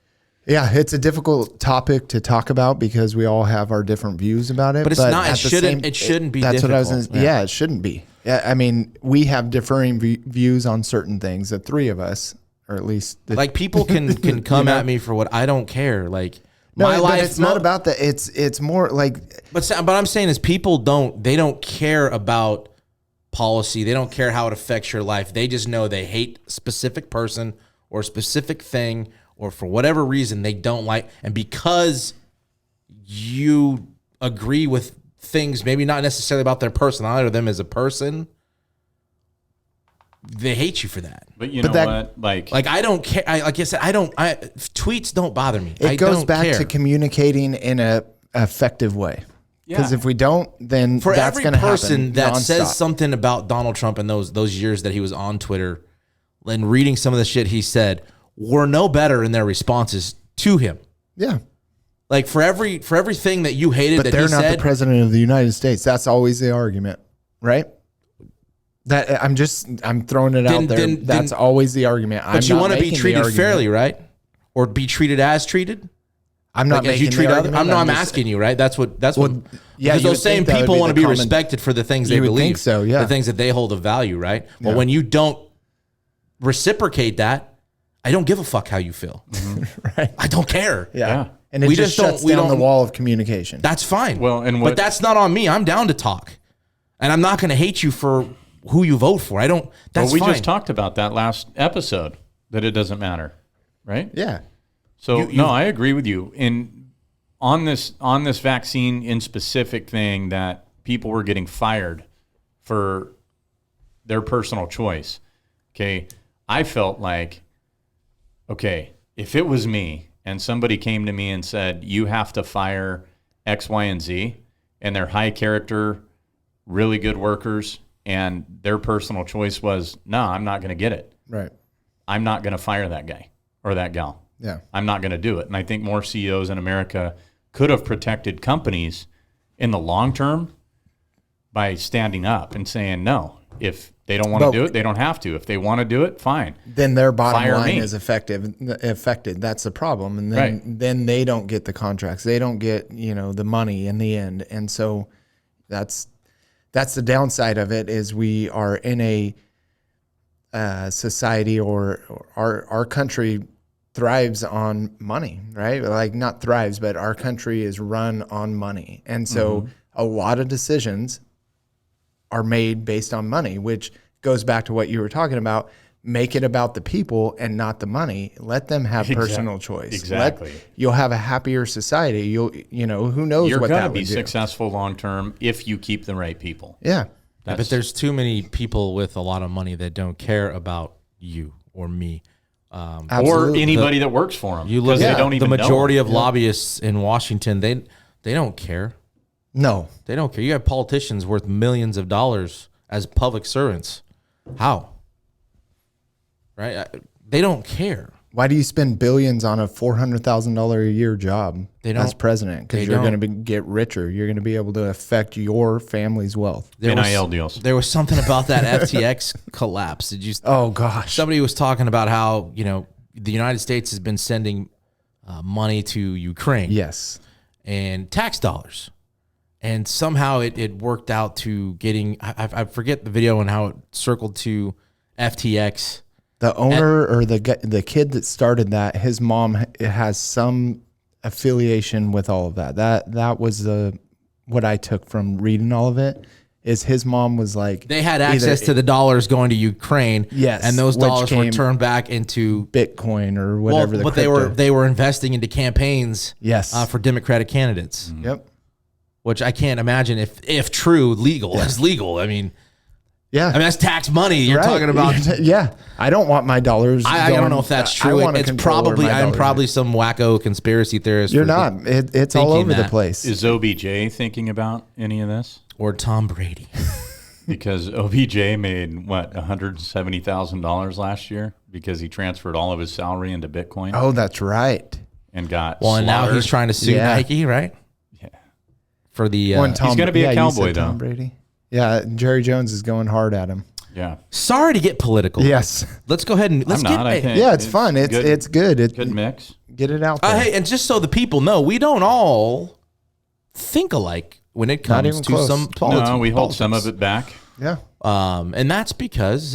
Yeah, it's a difficult topic to talk about because we all have our different views about it.
But it's not.
at the
It shouldn't be.
That's what I was.
difficult.
Yeah, it shouldn't be. Yeah, I mean, we have differing views on certain things. The three of us, or at least
Like, people can come at me for what I don't care. Like,
no,
my
but
life.
it's not about that. It's more like
But I'm saying is people don't care about policy. They don't care how it affects your life. They just know they hate a specific person or a specific thing, or for whatever reason they don't like. And because you agree with things, maybe not necessarily about their personality or them as a person, they hate you for that.
But you know what? Like
I don't care. Like I said, tweets don't bother me.
it goes
don't
back
care.
to communicating in a effective way. Because if we don't, then
For
that's
every
going to happen.
person that says
nonstop.
something about Donald Trump in those years that he was on Twitter and reading some of the shit he said, were no better in their responses to him.
Yeah.
Like, for everything that you hated
But
that
they're
he
not
said,
the president of the United States. That's always the argument, right? That I'm throwing it out there. That's always the argument.
but you want to be treated fairly, right? Or be treated as treated.
I'm not
Like, as
making
you treat
the
other.
argument.
I'm
just-
asking you, right? That's what.
yeah,
Because
you
those
would
same
think that would
people
be
want to
the
be
common-
respected for the things they
You would
believe.
think so, yeah.
The things that they hold of value, right? Well,
Yeah.
when you don't reciprocate that, I don't give a fuck how you feel.
Right.
I don't care.
Yeah.
Yeah.
And it
We
just
just
shuts
don't- we
down the
don't-
wall of communication.
That's fine.
Well, and
but
what-
that's not on me. I'm down to talk, and I'm not going to hate you for who you vote for. I don't. That's
well, we
fine.
just talked about that last episode, that it doesn't matter, right?
Yeah.
So no, I agree with you. On this vaccine in specific thing, that people were getting fired for their personal choice. Okay, I felt like, okay, if it was me and somebody came to me and said, you have to fire X, Y, and Z, and they're high character, really good workers, and their personal choice was, no, I'm not going to get it.
Right.
I'm not going to fire that guy or that gal.
Yeah.
I'm not going to do it. And I think more CEOs in America could have protected companies in the long term by standing up and saying, no, if they don't want to do it, they don't have to. If they want to do it, fine.
Then their bottom
Fire
line
me.
is affected. That's the problem. And
Right.
then they don't get the contracts. They don't get, the money in the end. And so that's the downside of it, is we are in a society, or our country thrives on money, right? Like, not thrives, but our country is run on money. And so a lot of decisions are made based on money, which goes back to what you were talking about. Make it about the people and not the money. Let them have personal choice.
Exactly.
You'll have a happier society. Who knows
You're
what
going
that
to be
would do.
successful long term if you keep the right people.
Yeah.
But there's too many people with a lot of money that don't care about you or me.
Or
Absolutely.
anybody that works for them.
You look
they
at
don't even
the
know
majority
them.
of lobbyists in Washington. They don't care.
No.
They don't care. You have politicians worth millions of dollars as public servants. How? Right? They don't care.
Why do you spend billions on a $400,000 a year job
They don't-
as president?
they
Because you're
don't.
going to get richer. You're going to be able to affect your family's wealth.
NIL deals.
There was something about that FTX collapse. Did you?
Oh gosh.
Somebody was talking about how the United States has been sending money to Ukraine.
Yes.
And tax dollars. And somehow it worked out to getting, I forget the video and how it circled to FTX.
The owner or the kid that started that, his mom has some affiliation with all of that. That was what I took from reading all of it, is his mom was like,
They had access to the dollars going to Ukraine.
Yes,
And those
which
dollars were
came-
turned back into
Bitcoin or whatever.
but they were investing into campaigns
Yes.
for Democratic candidates.
Yep.
Which I can't imagine if true, legal is legal. I mean,
Yeah.
I mean, that's tax money. You're
Right.
talking about.
Yeah. I don't want my dollars.
I don't know if that's true. It's probably, I'm probably some wacko conspiracy theorist.
You're not. It's all over the
that.
place.
Is OBJ thinking about any of this?
Or Tom Brady.
Because OBJ made, what, $170,000 last year because he transferred all of his salary into Bitcoin
Oh, that's right.
and got
Well, and now
slaughtered.
he's trying to sue
Yeah.
Nike, right?
Yeah.
For the.
When Tom-
he's gonna be a
you
cowboy,
said Tom
though.
Brady. Yeah, Jerry Jones is going hard at him.
Yeah.
Sorry to get political.
Yes.
Let's go ahead and let's
I'm
get.
not, I think.
Yeah, it's fun. It's good.
Good mix.
Get it out there.
Hey, and just so the people know, we don't all think alike when it
Not
comes
even
to
close.
some politics.
No, we hold some of it back.
Yeah.
And that's because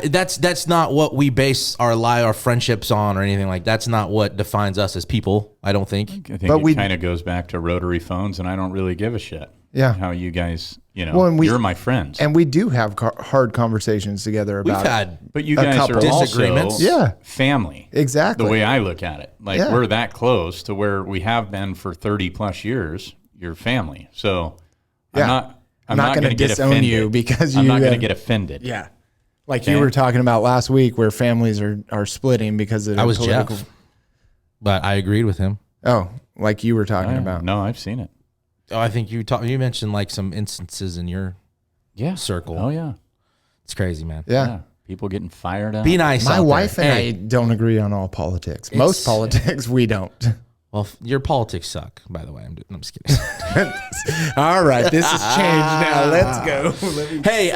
that's not what we base our friendships on or anything like. That's not what defines us as people. I don't think.
I think
But
it kind of goes back to rotary phones, and I don't really give a shit.
Yeah.
How you guys,
Well, and
you're my friends.
And we do have hard conversations together
We've
about it.
had
But you
a
guys
couple
are
disagreements.
also
Yeah.
family.
Exactly.
The way I look at it. Like
Yeah.
we're that close to where we have been for 30 plus years. You're family. So
Yeah.
I'm not
going
going
to
to get
disown
offended.
you because
I'm
you
not going to
have-
get offended.
Yeah. Like
Okay.
you were talking about last week where families are splitting because of
I was
political.
Jeff, but I agreed with him.
Oh, like you were
Oh,
talking
yeah.
about.
No, I've seen it.
Oh, I think you mentioned like some instances in your
Yeah.
circle.
Oh yeah.
It's crazy, man.
Yeah.
People getting fired up.
Be nice.
My
out
wife
there.
and
Hey,
I don't agree on all politics. Most
It's-
politics we don't.
well, your politics suck. By the way, I'm just kidding.
All right, this has changed now. Let's go.
Hey,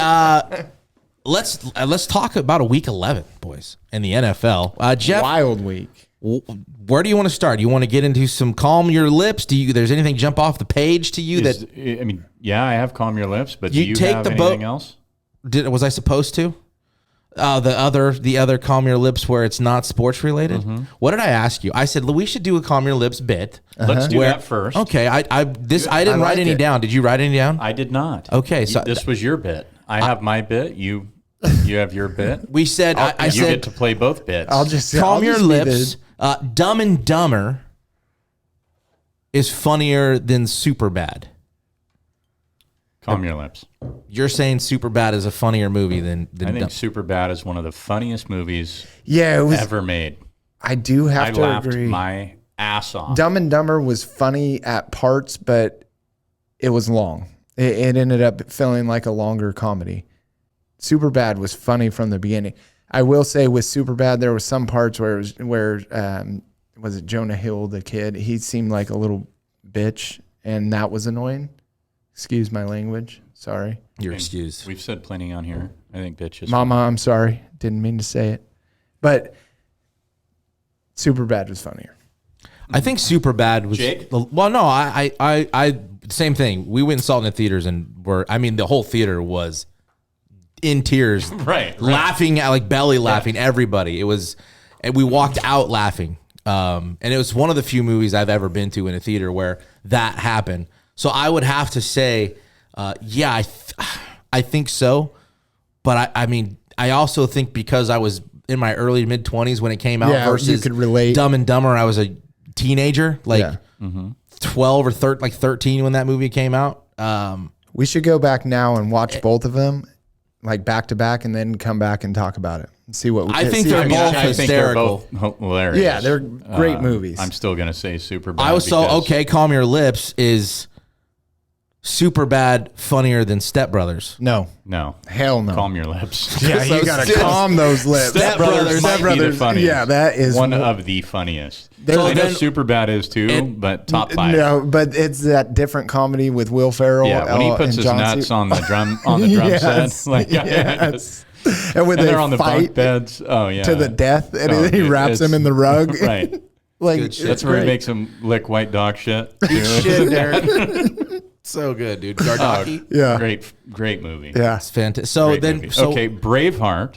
let's talk about a week 11, boys, in the NFL. Jeff,
Wild week.
where do you want to start? You want to get into some calm your lips? There's anything jump off the page to you that
I mean, yeah, I have calm your lips, but do
You
you
take
have
the
anything
boat-
else?
was I supposed to? The other calm your lips where it's not sports related.
Mm-hmm.
What did I ask you? I said we should do a calm your lips bit.
Let's do
Where-
that first.
Okay, I didn't write
like
any
it.
down. Did you write any down?
I did not.
Okay, so-
this was your bit. I have my bit. You have your bit.
We said I
you
said
get to play both bits.
I'll just
calm
I'll
your
just be
lips. Dumb and Dumber is funnier than Super Bad.
calm your lips.
You're saying Super Bad is a funnier movie than
I think
Dumb.
Super Bad is one of the funniest movies
Yeah, it was.
ever made.
I do have
I
to
laughed
agree.
my ass off.
Dumb and Dumber was funny at parts, but it was long. It ended up feeling like a longer comedy. Superbad was funny from the beginning. I will say with Superbad, there was some parts where was it Jonah Hill, the kid? He seemed like a little bitch, and that was annoying. Excuse my language. Sorry,
You're excused.
We've said plenty on here. I think bitches.
Mama. I'm sorry. Didn't mean to say it, but Superbad was funnier.
I think Super Bad was.
Jake?
Well, no, I same thing. We went and saw it in the theaters, and the whole theater was in tears,
Right.
laughing at belly laughing. Everybody, it was, and we walked out laughing. And it was one of the few movies I've ever been to in a theater where that happened. So I would have to say, yeah, I think so. But I mean, I also think because I was in my early mid 20s when it came out
Yeah, you
versus
could relate.
Dumb and Dumber, I was a teenager,
Yeah.
12 or 13 when that movie came out.
We should go back now and watch both of them, like back to back, and then come back and talk about it and see what we
I think
see
they're
if we
both
change.
I think they're
hysterical.
both hilarious.
Yeah, they're great movies.
I'm still gonna say Super Bad.
I was so
because-
okay. Calm Your Lips is Super Bad, funnier than Step Brothers.
No,
No,
hell no.
calm your lips.
Yeah, you gotta calm those lips.
Step Brothers might be the funniest.
Yeah, that is
one of the funniest.
So
I know
then-
Super Bad is too, but top five.
No, but it's that different comedy with Will Ferrell.
Yeah, when he puts
and
his
John
nuts
C.
on the drum
Yes,
set, like
yes. And when
and
they
they're on the
fight
bunk beds. Oh yeah,
to the death, and
Oh,
then he
dude,
wraps him
it's-
in the rug.
Right.
Like
Good shit.
That's where he makes him lick white dog shit.
Shit, Derek. So good, dude. Gardaki.
Yeah,
Great movie.
yeah.
It's fantastic. So
Great
then,
movie.
so
okay, Braveheart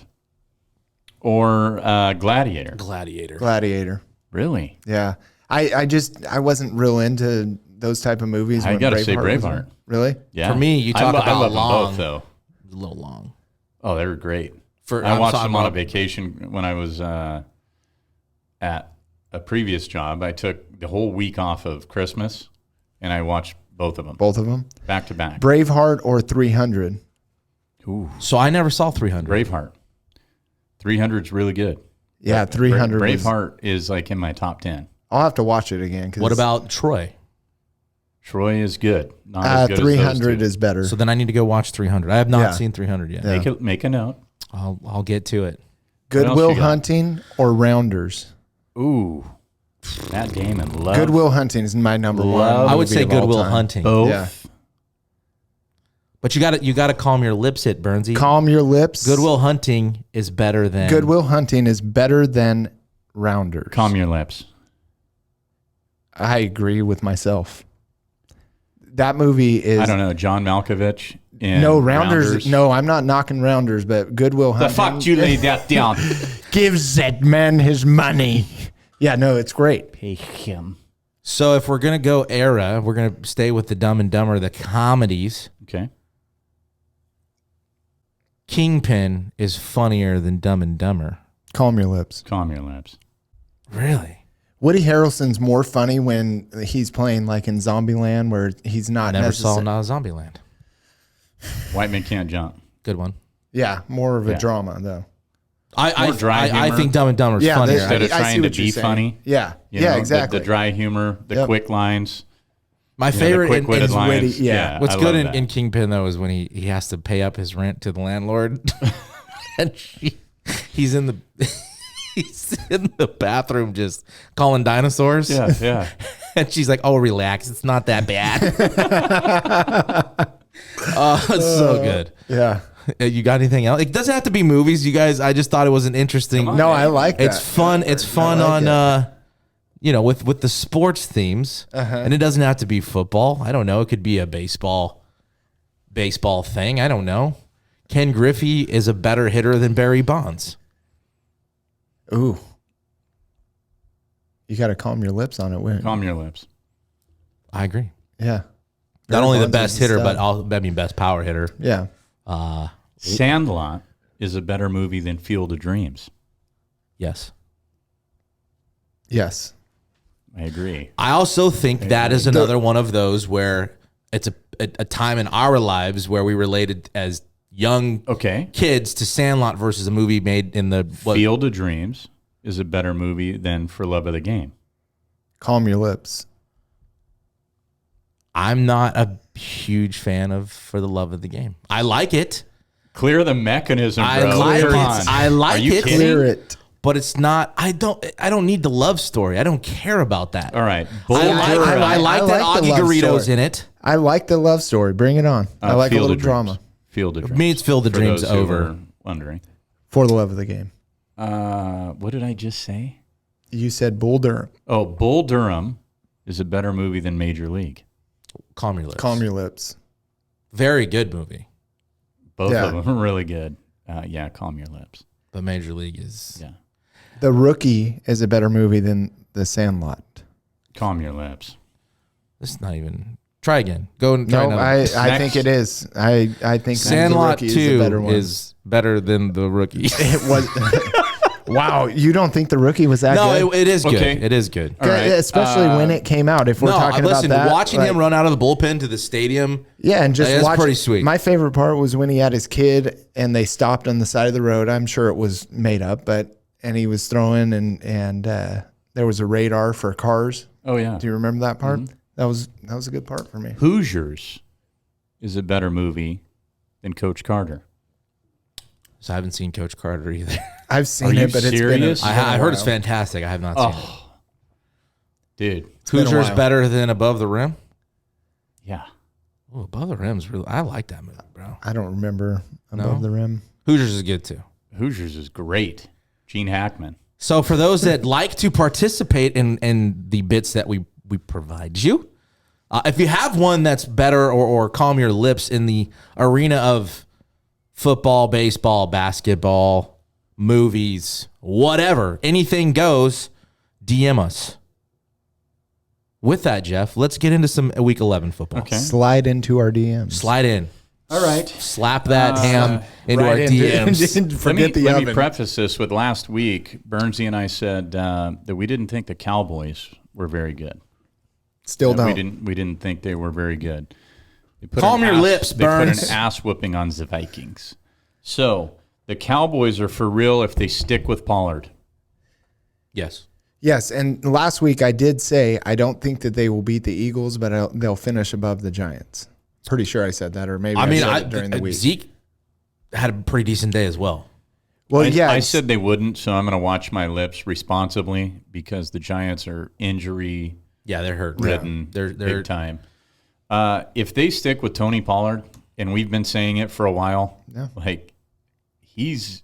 or Gladiator.
Gladiator.
Gladiator.
Really?
Yeah, I wasn't real into those type of movies.
I
when
gotta say
was
Braveheart.
on. Really?
Yeah.
For me, you talk
I
about
love
long.
them both though.
A little long.
Oh, they were great.
For
I
I'm
watched
talking
them on a
about-
vacation when I was at a previous job. I took the whole week off of Christmas, and I watched both of them
Both of them.
back to back.
Braveheart or 300.
Ooh,
So I never saw 300.
Braveheart. 300's really good.
Yeah, 300.
Braveheart is like in my top 10.
I'll have to watch it again.
What about Troy?
Troy is good. Not as good as
300
those two.
is better.
So then I need to go watch 300. I have not
Yeah.
seen 300 yet.
Yeah.
Make a note.
I'll get to it.
What else
Goodwill
you got?
Hunting or Rounders?
Ooh, Matt Damon. Love
Goodwill Hunting is my number one.
Love-
I would
movie
say
of all
Goodwill
time.
Hunting.
both.
Yeah.
But you got to calm your lips, hit Burnsy.
Calm your lips.
Goodwill Hunting is better than
Goodwill Hunting is better than Rounders.
Calm your lips.
I agree with myself. That movie is.
I don't know. John Malkovich. In
No, Rounders. No, I'm not knocking Rounders, but Goodwill
The
Hunting.
fuck you lay that down.
Gives that man his money. Yeah, no, it's great.
Pay him.
So if we're gonna go era, we're gonna stay with the Dumb and Dumber, the comedies.
Okay.
Kingpin is funnier than Dumb and Dumber.
Calm your lips.
Calm your lips.
Really?
Woody Harrelson's more funny when he's playing like in Zombieland, where he's not
Never saw
necessarily.
Zombieland.
White men can't jump.
Good one.
Yeah, more of a
Yeah.
drama though.
I
dry
I
humor.
think Dumb and Dumber is
Yeah,
funnier.
Instead of
I see
trying to
what you're
be
saying.
funny.
Yeah,
You
yeah,
know,
exactly.
The dry humor, the
Yep.
quick lines.
My
you know,
favorite
the
in,
quick-witted
in
lines.
witty- yeah.
what's
I
good
love
in,
that.
in Kingpin though is when he has to pay up his rent to the landlord, and he's in the bathroom just calling dinosaurs.
Yeah, yeah.
And she's like, "Oh, relax, it's not that bad." Oh, it's so good.
Yeah.
You got anything else? It doesn't have to be movies, you guys. I just thought it was an interesting.
No, I like that.
It's fun. It's fun
like
on with the sports themes, and it doesn't have to be football. I don't know. It could be a baseball thing. I don't know. Ken Griffey is a better hitter than Barry Bonds.
Ooh. You got to calm your lips on it. Wouldn't you?
Calm your lips.
I agree.
Yeah.
Not
Barry
only the
Bonds
best
is
hitter,
stud.
but best power hitter.
Yeah.
Sandlot is a better movie than Field of Dreams.
Yes.
Yes.
I agree.
I also think that is another one of those where it's a time in our lives where we related as young
Okay.
kids to Sandlot versus a movie made in the
Field of Dreams is a better movie than For Love of the Game.
Calm your lips.
I'm not a huge fan of For the Love of the Game. I like it.
Clear the mechanism,
I
bro.
like
Come
it.
on.
I like
Are you
it.
kidding?
Clear it.
But it's not. I don't need the love story. I don't care about that.
All right.
I like that
like the
Augie
love
Garrido's
story.
in it.
I like the love story. Bring it on. I like a
Field
little
of Dreams.
drama.
Field of Dreams.
Me, it's Field of
For
Dreams
those who
over.
were wondering.
For the love of the game.
What did I just say?
You said Bull Durham.
Oh, Bull Durham is a better movie than Major League.
Calm your lips.
Calm your lips.
Very good movie.
Both
Yeah.
of them are really good. Yeah, Calm Your Lips.
But Major League is.
Yeah.
The Rookie is a better movie than The Sandlot.
Calm Your Lips.
This is not even. Try again. Go and try
No,
another.
I think it is. I think
Sandlot
The Rookie is a better
2
one.
is better than The Rookie.
It was. Wow, you don't think The Rookie was that
No,
good?
it is good.
Okay.
It is good.
All right.
Especially when it came out. If we're talking
listen,
about that,
watching him run out of the bullpen to the stadium.
Yeah, and just
That's
watch.
pretty sweet.
My favorite part was when he had his kid and they stopped on the side of the road. I'm sure it was made up, and he was throwing and there was a radar for cars.
Oh, yeah.
Do you remember that part? That was a good part for me.
Hoosiers is a better movie than Coach Carter.
So I haven't seen Coach Carter either.
I've seen
Are you
it, but
serious?
it's been
I heard it's
while.
fantastic. I have not seen it.
Dude.
been a
Hoosiers
while.
better than Above the Rim?
Yeah.
Oh, Above the Rim's really. I like that movie, bro.
I don't remember Above
No?
the Rim.
Hoosiers is good too.
Hoosiers is great. Gene Hackman.
So for those that like to participate in the bits that we provide you, if you have one that's better or calm your lips in the arena of football, baseball, basketball, movies, whatever, anything goes, DM us. With that, Jeff, let's get into some Week 11 football.
Okay.
Slide into our DMs.
Slide in.
All right.
Slap that ham into
Right
our DMs.
Forget the
let
oven.
me preface this with last week, Bernsey and I said that we didn't think the Cowboys were very good.
Still
That
don't.
we didn't think they were very good.
Calm your lips,
They put
Burns.
an ass whooping on the Vikings. So the Cowboys are for real if they stick with Pollard.
Yes.
Yes, and last week I did say I don't think that they will beat the Eagles, but they'll finish above the Giants. Pretty sure I said that, or maybe I said it during the week.
Zeke had a pretty decent day as well.
Well,
I said they wouldn't, so I'm going to watch my lips responsibly because the Giants are injury
Yeah, they're hurt.
ridden
They're
big time. If they stick with Tony Pollard, and we've been saying it for a while, like he's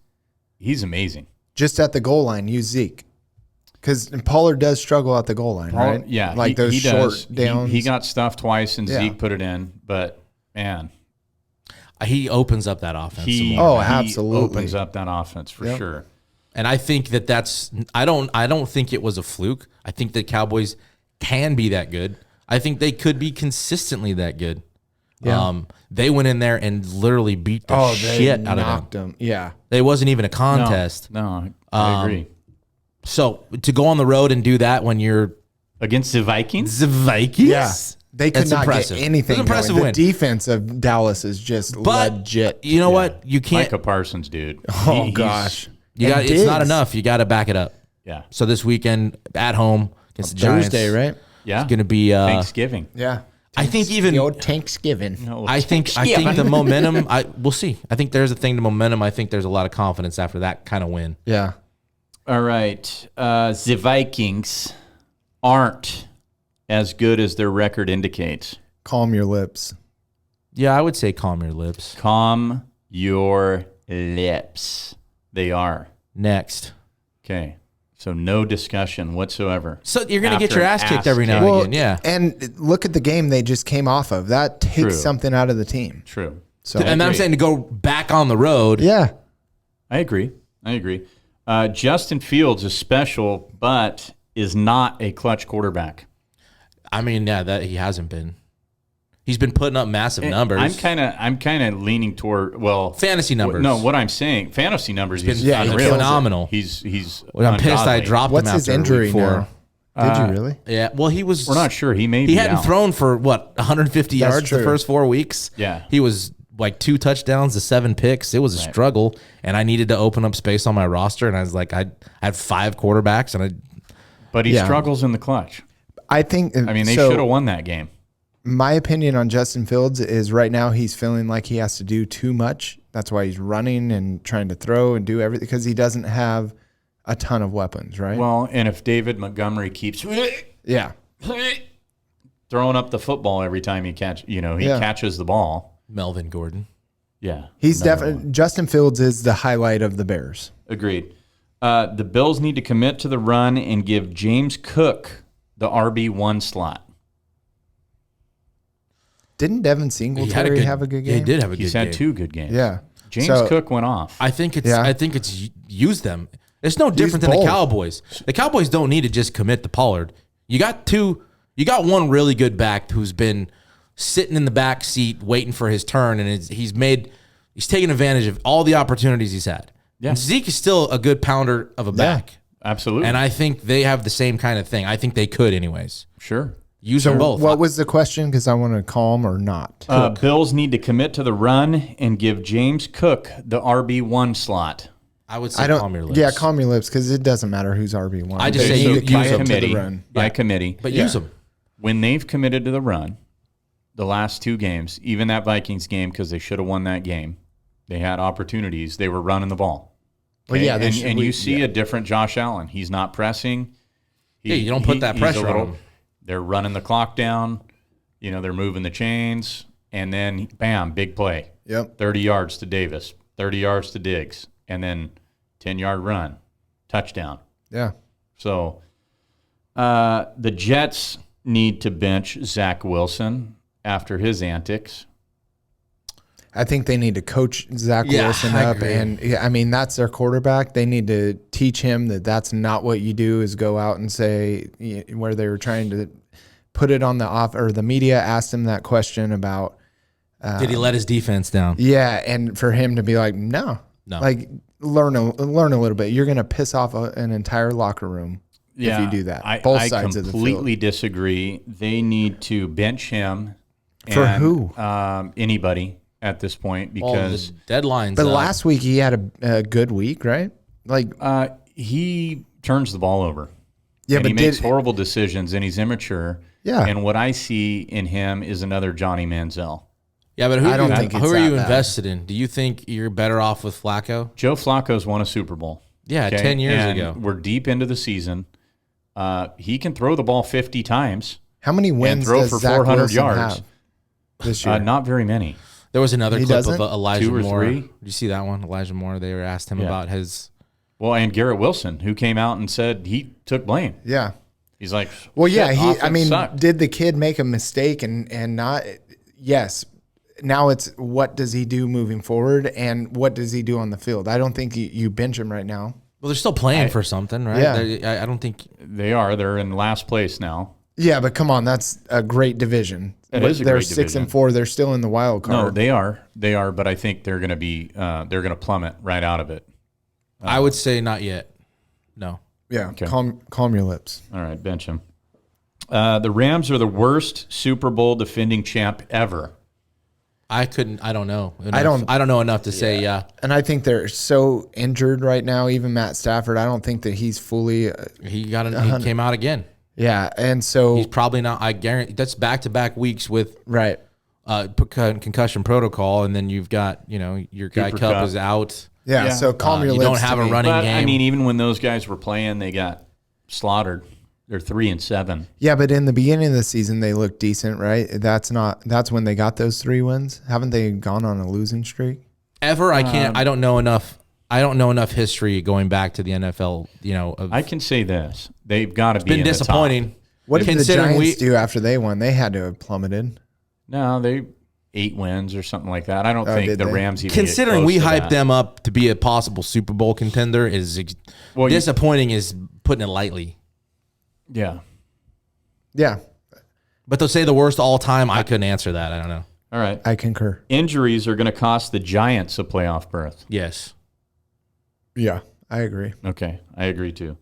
amazing.
Just at the goal line, use Zeke. Because Pollard does struggle at the goal line, right?
Yeah,
like those
he
short
does.
downs.
He got stuffed twice, and
Yeah.
Zeke put it in. But man,
He opens up that offense. some
he
more.
absolutely.
opens up that offense for sure.
And I think that's I don't think it was a fluke. I think the Cowboys can be that good. I think they could be consistently that good.
Yeah.
They went in there and literally beat the shit out of them.
Yeah.
It wasn't even a contest.
No, I agree.
So to go on the road and do that when you're
Against the Vikings,
the Vikings,
Yeah. They could
that's
not
impressive.
get anything
It's an impressive
going.
win.
The defense of Dallas is just
But
legit.
you know what? You can't.
Micah Parsons, dude.
Oh,
He's-
gosh.
You got.
And
It's not
Diggs.
enough. You got to back it up.
Yeah,
So this weekend at home against the Giants,
Thursday, right?
yeah.
It's going to be.
Thanksgiving.
Yeah.
I think even.
The old Thanksgiving.
No,
I think the momentum. We'll see. I think there's a thing to momentum. I think there's a lot of confidence after that kind of win.
Yeah.
All right. The Vikings aren't as good as their record indicates.
Calm your lips.
Yeah, I would say calm your lips.
Calm your lips. They are.
Next.
Okay. So no discussion whatsoever.
So you're going to get
After
your
an
ass kicked
ass
every now
kick.
and again. Yeah.
And look at the game they just came off of. That takes
True.
something out of the team.
True.
So
And I'm
agree.
saying to go back on the road.
yeah.
I agree. Justin Fields is special, but is not a clutch quarterback.
I mean, yeah, that he hasn't been. He's been putting up massive numbers.
I'm kind of leaning toward
Fantasy numbers.
No, what I'm saying, fantasy numbers. He's
Yeah, he
unreal.
kills it.
phenomenal.
He's.
Well, I'm pissed I
ungodly.
dropped
What's
him
his
after
injury
week 4.
now? Did you really?
Yeah, well, he was.
We're not sure. He may.
He
be
hadn't
out.
thrown for what 150
That's
yards the
true.
first 4 weeks.
Yeah.
he was like 2 touchdowns to 7 picks. It was a struggle, and I needed to open up space on my roster. And I was like, I had 5 quarterbacks, and
But he
Yeah.
struggles in the clutch.
I think.
I mean, they
so
should have won that game.
My opinion on Justin Fields is right now he's feeling like he has to do too much. That's why he's running and trying to throw and do everything because he doesn't have a ton of weapons, right?
Well, and if David Montgomery keeps
yeah.
throwing up the football every time he
Yeah.
catches the ball.
Melvin Gordon.
Yeah,
He's
another
definitely
one.
Justin Fields is the highlight of the Bears.
Agreed. The Bills need to commit to the run and give James Cook the RB1 slot.
Didn't Devin
He
Singletary have a good game?
Yeah, he did have a
He's
good
had
game.
2 good games.
Yeah.
James
So-
Cook went off.
I think it's.
Yeah.
I think it's use them. It's no different than the
both.
Cowboys. The Cowboys don't need to just commit to Pollard. You got 2. You got one really good back who's been sitting in the back seat waiting for his turn, and he's taken advantage of all the opportunities he's had.
Yeah.
And Zeke is still a good pounder of a back,
Absolutely.
and I think they have the same kind of thing. I think they could, anyways.
Sure.
Use them both.
What was the question? Because I want to calm or not.
Bills need to commit to the run and give James Cook the RB1 slot.
I would say
I don't.
calm your lips.
Yeah, calm your lips because it doesn't matter who's RB1.
I just
They
say
need
you-
to
by
commit to
committee.
the run.
By committee.
But use them.
When they've committed to the run, the last 2 games, even that Vikings game, because they should have won that game, they had opportunities. They were running the ball.
Well, yeah, they
and,
should-
and
we-
you see
yeah.
a different Josh Allen. He's not pressing.
Yeah, you don't put that
he's a
pressure on him.
They're running the clock down. They're moving the chains, and then bam, big play.
Yep.
30 yards to Davis, 30 yards to Diggs, and then 10-yard run, touchdown.
Yeah.
So the Jets need to bench Zach Wilson after his antics.
I think they need to coach Zach
Yeah,
Wilson
I
up,
agree.
and yeah, I mean that's their quarterback. They need to teach him that that's not what you do. Is go out and say where they were trying to put it on the off, or the media asked him that question about
Did he let his defense down?
yeah, and for him to be like no, like learn a little bit. You're gonna piss off an entire locker room if you do that. Both sides of the field.
completely disagree. They need to bench him
For who?
Anybody at this point, because
the deadlines.
But last week he had a good week, right? Like
he turns the ball over.
yeah,
and
but
he makes horrible decisions, and he's immature.
Yeah.
And what I see in him is another Johnny Manziel.
Yeah, but
I don't think it's
who are
that
you
bad.
invested in? Do you think you're better off with Flacco?
Joe Flacco's won a Super Bowl.
Yeah, 10 years
And
ago.
We're deep into the season. He can throw the ball 50 times.
how many wins
throw
does
for
Zach
400
Wilson
yards.
have this year?
Not very many.
There was another
He
clip
doesn't?
of Elijah
2 or
Moore.
3?
Did you see that one? Elijah Moore. They were asked him
Yeah.
about his.
Well, and Garrett Wilson, who came out and said he took blame.
Yeah.
He's like,
Well, yeah.
"Shit,
I
offense
mean,
sucked."
did the kid make a mistake and not? Yes. Now it's what does he do moving forward, and what does he do on the field? I don't think you bench him right now.
Well, they're still playing for something, right?
Yeah.
I don't think.
They're in last place now.
Yeah, but come on, that's a great division.
It
But
is a
they're
great
6-4. They're still in the wild card.
No, they are, but I think they're going to be they're going to plummet right out of it.
I would say not yet. No.
Yeah, calm your lips.
All right, bench him. The Rams are the worst Super Bowl defending champ ever.
I don't know.
I
don't know enough to say yeah.
And I think they're so injured right now. Even Matt Stafford, I don't think that he's fully.
He came out again.
Yeah, and so
He's probably not. I guarantee that's back-to-back weeks with
right.
concussion protocol, and then you've got your guy
Cooper
Kupp
Kupp.
is out.
Yeah, so calm your
You
lips.
don't have
to
a
me.
running
But
game.
I mean, even when those guys were playing, they got slaughtered. They're 3-7.
Yeah, but in the beginning of the season, they looked decent, right? That's when they got those 3 wins. Haven't they gone on a losing streak?
Ever, I can't. I don't know enough. I don't know enough history going back to the NFL.
I can say this: they've got to be
been
in the top.
disappointing.
What did the
Considering
Giants do after they won? They had to have plummeted.
No, they 8 wins or something like that. I don't think
did
the
they?
Rams even get
Considering
close
we
to
hyped
that.
them up to be a possible Super Bowl contender is
Well,
disappointing. Is putting it lightly.
Yeah.
Yeah,
But they'll say the worst all time. I couldn't answer that. I don't know.
All right.
I concur.
Injuries are going to cost the Giants a playoff berth.
Yes.
Yeah, I agree.
Okay, I agree too.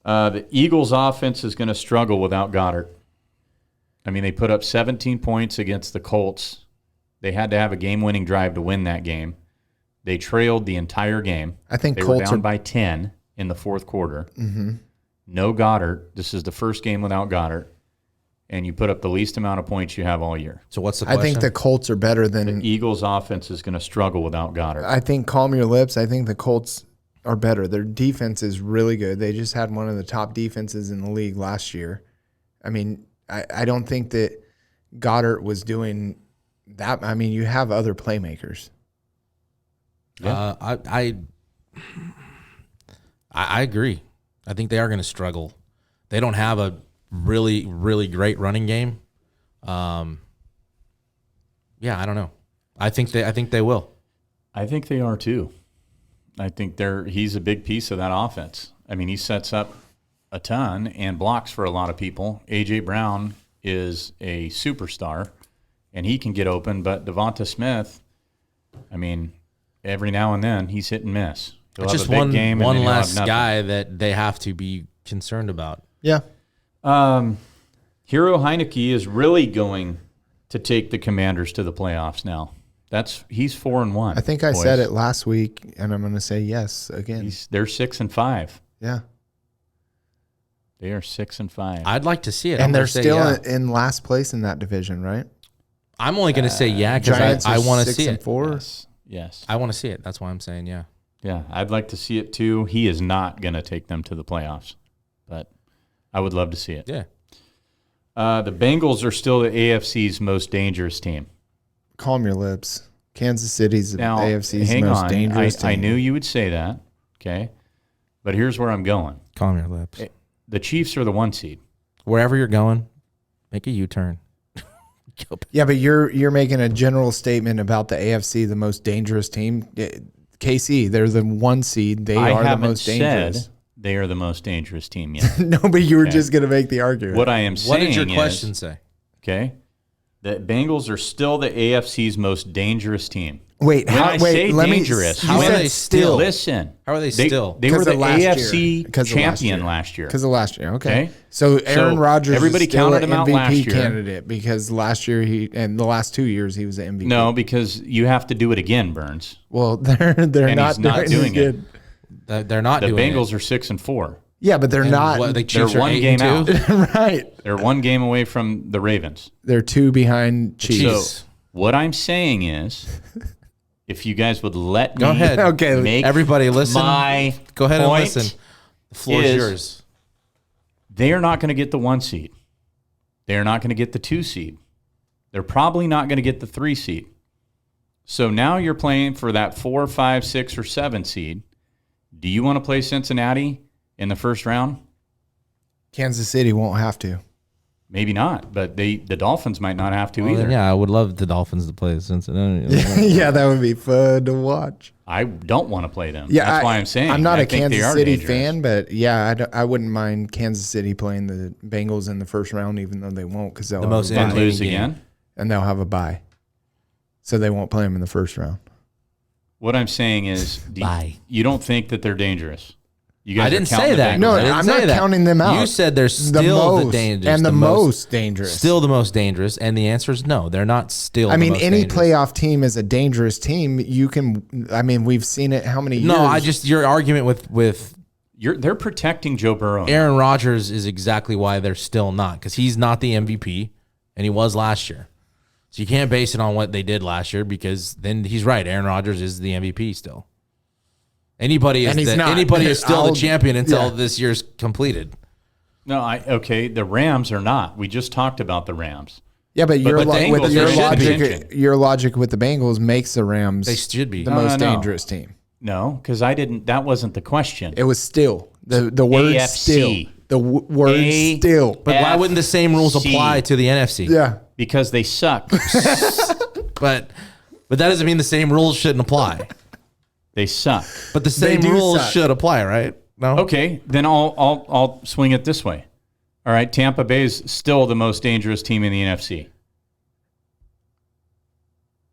The Eagles' offense is going to struggle without Goddard. I mean, they put up 17 points against the Colts. They had to have a game-winning drive to win that game. They trailed the entire game.
I think
they were
Colts
down
are
by 10 in the fourth quarter. Mm-hmm. No Goddard. This is the first game without Goddard. And you put up the least amount of points you have all year.
So what's the
I
question?
think the Colts are better than.
Eagles' offense is going to struggle without Goddard.
I think calm your lips. I think the Colts are better. Their defense is really good. They just had one of the top defenses in the league last year. I mean, I don't think that Goddard was doing that. I mean, you have other playmakers.
I agree. I think they are going to struggle. They don't have a really, really great running game. Yeah, I don't know. I think they will.
I think they are too. I think he's a big piece of that offense. I mean, he sets up a ton and blocks for a lot of people. A.J. Brown is a superstar, and he can get open. But Devonta Smith, I mean, every now and then he's hit and miss. He'll
It's
have
just
a big game and
one
then he'll have
less
nothing.
guy that they have to be concerned about.
Yeah.
Hero Heineke is really going to take the Commanders to the playoffs now. He's 4-1.
I think I
boys.
said it last week, and I'm going to say yes again.
They're 6-5.
Yeah.
They are 6-5.
I'd like to see it.
And
I'm
they're
gonna say
still
yeah.
in last place in that division, right?
I'm only going to say yeah because
Giants
I
are
want to see
6-4.
it.
Yes.
I want to see it. That's why I'm saying yeah.
Yeah, I'd like to see it too. He is not going to take them to the playoffs, but I would love to see it.
Yeah.
The Bengals are still the AFC's most dangerous team.
Calm your lips. Kansas City's the
Now,
AFC's
hang
most
on.
dangerous team.
I knew you would say that, okay? But here's where I'm going.
Calm your lips.
The Chiefs are the 1 seed.
Wherever you're going, make a U-turn.
Yeah, but you're making a general statement about the AFC, the most dangerous team. KC, they're the 1 seed. They
I
are the
haven't
most dangerous.
said they are the most dangerous team yet.
No, but you were just going to make the argument.
What I am
What
saying
did your
is,
question say?
okay, The Bengals are still the AFC's most dangerous team.
Wait,
When I say dangerous,
How are they still?
Listen.
How are they still?
They were
'Cause
the
of last year.
AFC
'Cause of
champion last year.
Because of last year. Okay.
Okay.
So Aaron
So
Rodgers
everybody
is still
counted
an
him out
MVP
last year.
candidate because last year and the last 2 years he was the MVP.
No, because you have to do it again, Burns.
Well, they're
And
not
he's not doing it.
good.
They're not
The
doing
Bengals are 6-4.
Yeah, but they're not.
What, the
They're
Chiefs are
one
8
game
and 2?
out.
right.
They're one game away from the Ravens.
They're 2 behind Chiefs.
So what I'm saying is, if you guys would let
Go
me
ahead.
Okay,
make
Everybody listen.
my
Go ahead and
point
listen. The floor is yours.
They are not going to get the 1 seed. They are not going to get the 2 seed. They're probably not going to get the 3 seed. So now you're playing for that 4, 5, 6, or 7 seed. Do you want to play Cincinnati in the first round?
Kansas City won't have to.
Maybe not, but the Dolphins might not have to
Well,
either.
then, yeah, I would love the Dolphins to play Cincinnati.
Yeah, that would be fun to watch.
I don't want to play them.
Yeah,
That's why I'm saying.
I'm not
I
a
think they
Kansas
are
City
dangerous.
fan, but yeah, I wouldn't mind Kansas City playing the Bengals in the first round, even though they won't because they'll
The
have
most
a bye.
And lose
game.
again.
And they'll have a bye, so they won't play them in the first round.
What I'm saying is,
Bye.
you don't think that they're dangerous. You guys
I
are
didn't
counting
say
the
that.
Bengals
No,
out.
I didn't
I'm
say
not
that.
counting them out.
You said they're still the dangerous.
and the most dangerous.
Still the most dangerous. And the answer is no. They're not still
I
the
mean,
most
any
dangerous.
playoff team is a dangerous team. You can. I mean, we've seen it. How many years?
No, your argument with
They're protecting Joe Burrow.
Aaron Rodgers is exactly why they're still not, because he's not the MVP, and he was last year. So you can't base it on what they did last year, because then he's right. Aaron Rodgers is the MVP still. Anybody
And he's
is
not.
anybody is still the
I'll-
champion until
yeah.
this year's completed.
No, okay. The Rams are not. We just talked about the Rams.
Yeah, but your
the Bengals
with your
should be.
logic, your logic with the Bengals makes the Rams
They should be.
the
No,
most
no.
dangerous team.
No, because I didn't. That wasn't the question.
It was still the word
AFC.
still the word
A-
still.
But why wouldn't the same rules
FC.
apply to the NFC?
Yeah,
Because they suck.
But that doesn't mean the same rules shouldn't apply.
They suck.
But the same
do
rules
suck.
should apply, right? No.
Okay, then I'll swing it this way. All right, Tampa Bay is still the most dangerous team in the NFC.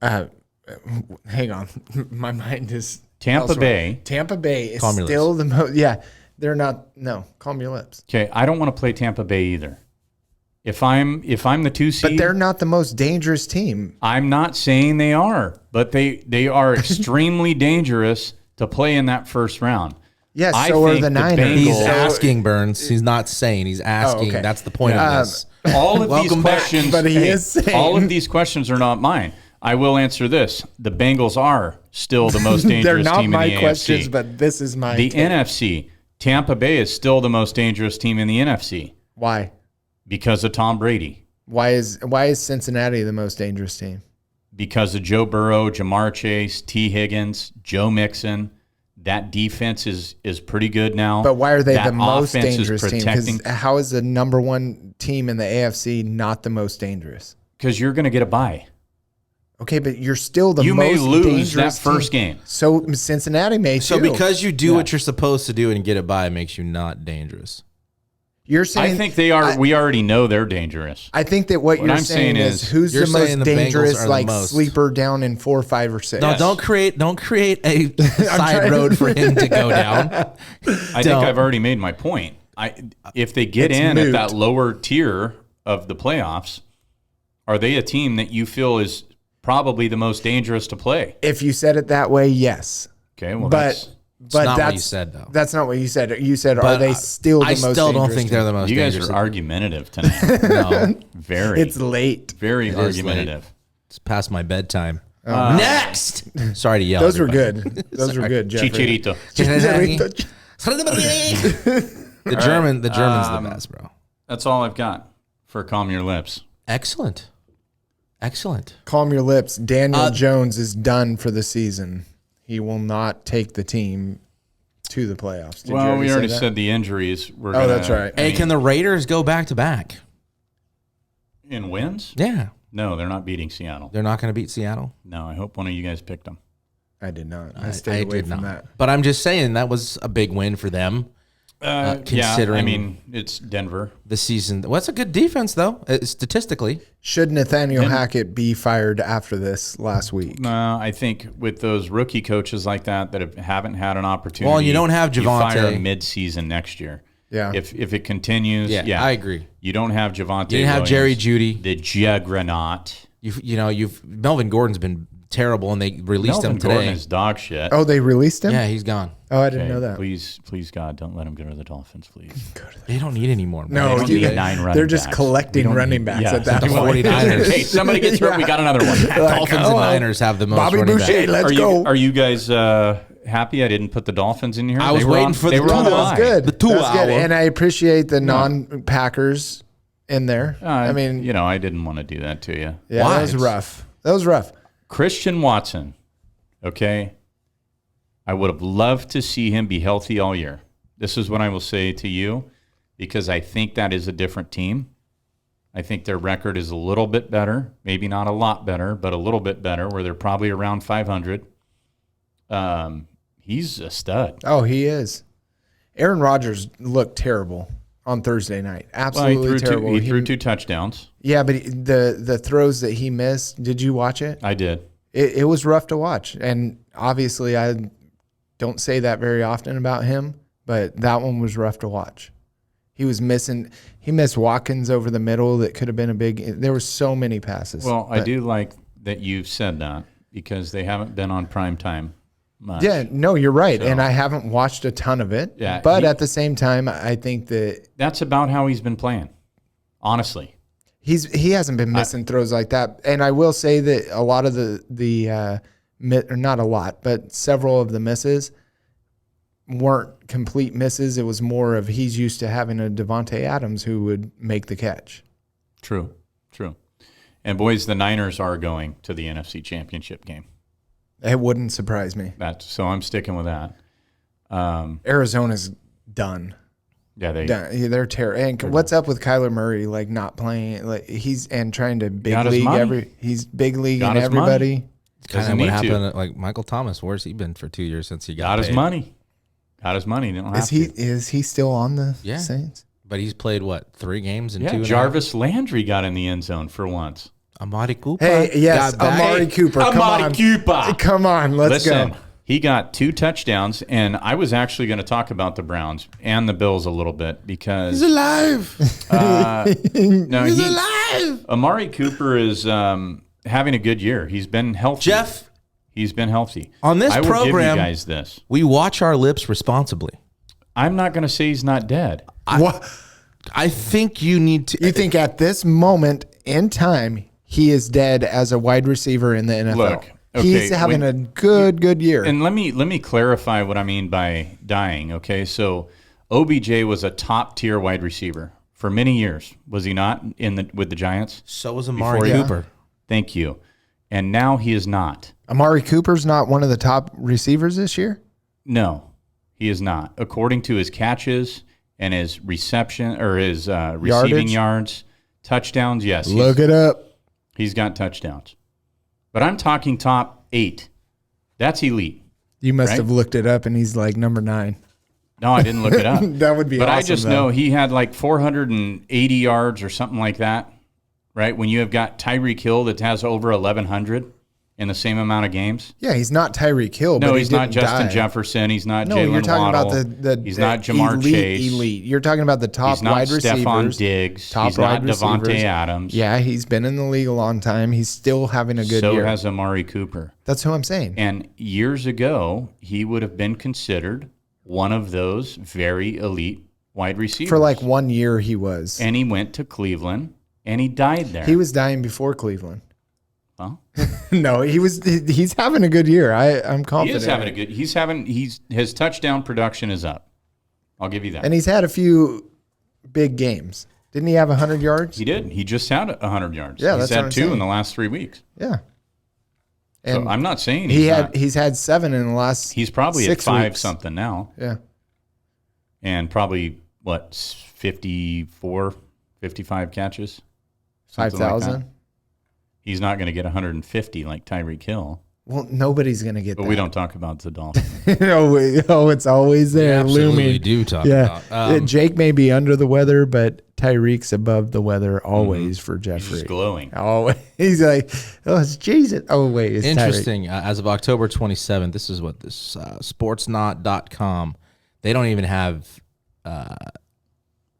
hang on, my mind is
Tampa
elsewhere.
Bay.
Tampa Bay is
Calm your
still the most. Yeah, they're not. No, calm your lips.
Okay, I don't want to play Tampa Bay either. If I'm the 2 seed,
But they're not the most dangerous team.
I'm not saying they are, but they are extremely dangerous to play in that first round.
Yes,
I
so are
think
the
the
Niners.
Bengals-
He's
So-
asking, Burns. He's not saying. He's asking.
okay.
That's the point of this.
All of these
Welcome back.
questions,
But he is saying-
all of these questions are not mine. I will answer this: the Bengals are still the most dangerous
They're not
team
my
in the
questions,
AFC.
but this is my
The
take.
NFC, Tampa Bay is still the most dangerous team in the NFC
Why?
because of Tom Brady,
Why is Cincinnati the most dangerous team?
because of Joe Burrow, Jamar Chase, T. Higgins, Joe Mixon. That defense is pretty good now.
But why are they
That
the most
offense is
dangerous team?
protecting-
Because how is the number one team in the AFC not the most dangerous?
Because you're going to get a bye.
Okay, but you're still the
You
most
may lose
dangerous
that first
team.
game.
So Cincinnati may
So
too.
because you do what you're supposed to do and get it by, it makes you not dangerous.
You're saying
I think they are. We already know they're dangerous.
I think that what you're
I'm
saying
saying
is
is-
who's
You're
the most
saying the Bengals
dangerous,
are the
like
most.
sleeper down in 4, 5, or 6.
No, don't create a side road for him to go down.
I think
Don't.
I've already made my point. If they get
It's
in
moot.
at that lower tier of the playoffs, are they a team that you feel is probably the most dangerous to play?
If you said it that way, yes.
Okay, well,
But
not what
that's
you said, though.
That's not what you said. You said, are
But
they still the
I
most
still don't
dangerous
think
team?
they're the most
you guys
dangerous.
are argumentative tonight.
No,
Very,
It's late.
very
is
argumentative.
it's past my bedtime. Next. Sorry to yell.
Those were
everybody.
good. Those were good, Jeffrey.
Chicharito.
The German's the best, bro.
That's all I've got for Calm Your Lips.
Excellent.
Calm your lips. Daniel Jones is done for the season. He will not take the team to the playoffs. Did you
Well, we
say
already
that?
said the injuries were
Oh, that's right.
Hey, can the Raiders go back to back?
in wins?
Yeah,
No, they're not beating Seattle.
they're not going to beat Seattle.
No, I hope one of you guys picked them.
I did not. I stayed away
did
from
not.
that.
But I'm just saying that was a big win for them. considering
I mean, it's Denver.
the season. Well, that's a good defense, though, statistically.
Should Nathaniel Hackett be fired after this last week?
No, I think with those rookie coaches like that haven't had an opportunity.
Well, you don't have
You fire
Javonte.
mid-season next year.
Yeah.
If it continues,
Yeah, I agree.
You don't have Javonte.
You didn't have Jerry Jeudy.
the juggernaut.
You've Melvin Gordon's been terrible, and they released
Melvin
him today.
Gordon is dog shit.
Oh, they released him?
Yeah, he's gone.
Oh, I didn't
Okay,
know that.
Please, God, don't let him go to the Dolphins, please.
They don't need any more.
No,
They don't
dude,
need 9 running
they're just
backs.
collecting
We don't
running
need-
backs
yeah,
at that
the
point.
49ers.
Hey, somebody gets hurt, we got another one.
Dolphins and Niners have the most
Bobby
running
Boucher,
backs.
let's
are
go.
Are you guys happy I didn't put the Dolphins in here?
I was
They were
waiting
on-
for
they
the
were on
two.
That was
bye.
good.
The 2
That's good.
hour.
And I appreciate the non-Packers in there. I mean,
you know, I didn't want to do that to you.
yeah,
Why?
that was rough. That was rough.
Christian Watson, okay? I would have loved to see him be healthy all year. This is what I will say to you, because I think that is a different team. I think their record is a little bit better, maybe not a lot better, but a little bit better, where they're probably around 500. He's a stud.
Oh, he is. Aaron Rodgers looked terrible on Thursday night.
Well,
Absolutely terrible.
he threw 2 touchdowns.
Yeah, but the throws that he missed, did you watch it?
I did.
It was rough to watch. And obviously, I don't say that very often about him, but that one was rough to watch. He missed Watkins over the middle that could have been a big. There were so many passes.
Well, I do like that you've said that, because they haven't been on prime time much.
Yeah, no, you're right.
So-
And I haven't watched a ton of it.
Yeah,
But at the same time, I think that
That's about how he's been playing, honestly.
he hasn't been missing throws like that. And I will say that a lot of or not a lot, but several of the misses weren't complete misses. It was more of he's used to having a Devontae Adams who would make the catch.
True. And boys, the Niners are going to the NFC Championship game.
It wouldn't surprise me.
So I'm sticking with that.
Arizona's done.
Yeah,
They're terrible. And what's up with Kyler Murray? Like not playing, like he's and trying to big
Got his
league
money.
He's big league
Got
and
his
everybody.
money.
Kind
Doesn't
of what
need to.
happened. Like Michael Thomas, where's he been for 2 years since he
got his
paid?
money. Got his money. Didn't have to.
Is he still on the
Yeah.
Saints?
But he's played what, 3 games in
Yeah,
2.5?
Jarvis Landry got in the end zone for once.
Amari Cooper.
Hey, yes,
got back.
Amari Cooper. Come
Amari
on.
Cooper.
Come on, let's
Listen,
go.
he got 2 touchdowns, and I was actually going to talk about the Browns and the Bills a little bit because
alive.
no,
He's alive.
Amari Cooper is having a good year. He's been healthy.
Jeff,
He's been healthy.
on this
I will
program,
give you guys this.
we watch our lips responsibly.
I'm not going to say he's not dead.
What
I think you need to.
you think at this moment in time he is dead as a wide receiver in the NFL?
Look, okay,
he's having a good year.
And let me clarify what I mean by dying. Okay, so OBJ was a top tier wide receiver for many years. Was he not with the Giants?
So was Amari
Before he-
Cooper.
Thank you. And now he is not.
Amari Cooper's not one of the top receivers this year?
No, he is not. According to his catches and his reception or his receiving yards, touchdowns, yes.
Look it up.
He's got touchdowns. But I'm talking top 8. That's elite.
You must
Right?
have looked it up and he's like number 9.
No, I didn't look it up.
That would be
But I
awesome,
just
though.
know he had like 480 yards or something like that, right? When you have got Tyreek Hill that has over 1,100 in the same amount of games.
Yeah, he's not Tyreek Hill.
No,
but
he's
he
not
didn't
Justin
die.
Jefferson. He's not
No,
Jalen
you're talking
Waddle.
about the
He's not Jamar
elite,
Chase.
Elite. You're talking about the top
He's not
wide
Stephon
receivers.
Diggs.
Top
He's not
wide
Devontae
receivers.
Adams.
Yeah, he's been in the league a long time. He's still having a good
so
year.
has Amari Cooper.
That's who I'm saying.
And years ago, he would have been considered one of those very elite wide receivers.
For like 1 year, he was.
And he went to Cleveland, and he died there.
He was dying before Cleveland.
Huh?
No, he's having a good year. I'm
He
confident.
is having a good. His touchdown production is up. I'll give you that.
And he's had a few big games. Didn't he have 100 yards?
He did. He just had 100 yards.
Yeah,
he's
that's what
had
I'm
2
saying.
in the last 3 weeks.
Yeah.
So
And
I'm not saying
he's had 7 in the last.
he's probably
6
at 5
weeks.
something now,
Yeah.
and probably 54, 55 catches. Something like
5,000.
that. He's not going to get 150 like Tyreek Hill.
Well, nobody's gonna get
But
that.
we don't talk about the Dolphins.
It's always there,
absolutely
looming.
do talk
Yeah,
about.
Jake may be under the weather, but Tyreek's above the weather always for
He's
Jeffrey.
just glowing.
Always, he's like, oh, it's Jesus. Oh wait, it's Tyreek.
Interesting. As of October 27th, this is what this sportsnot.com. They don't even have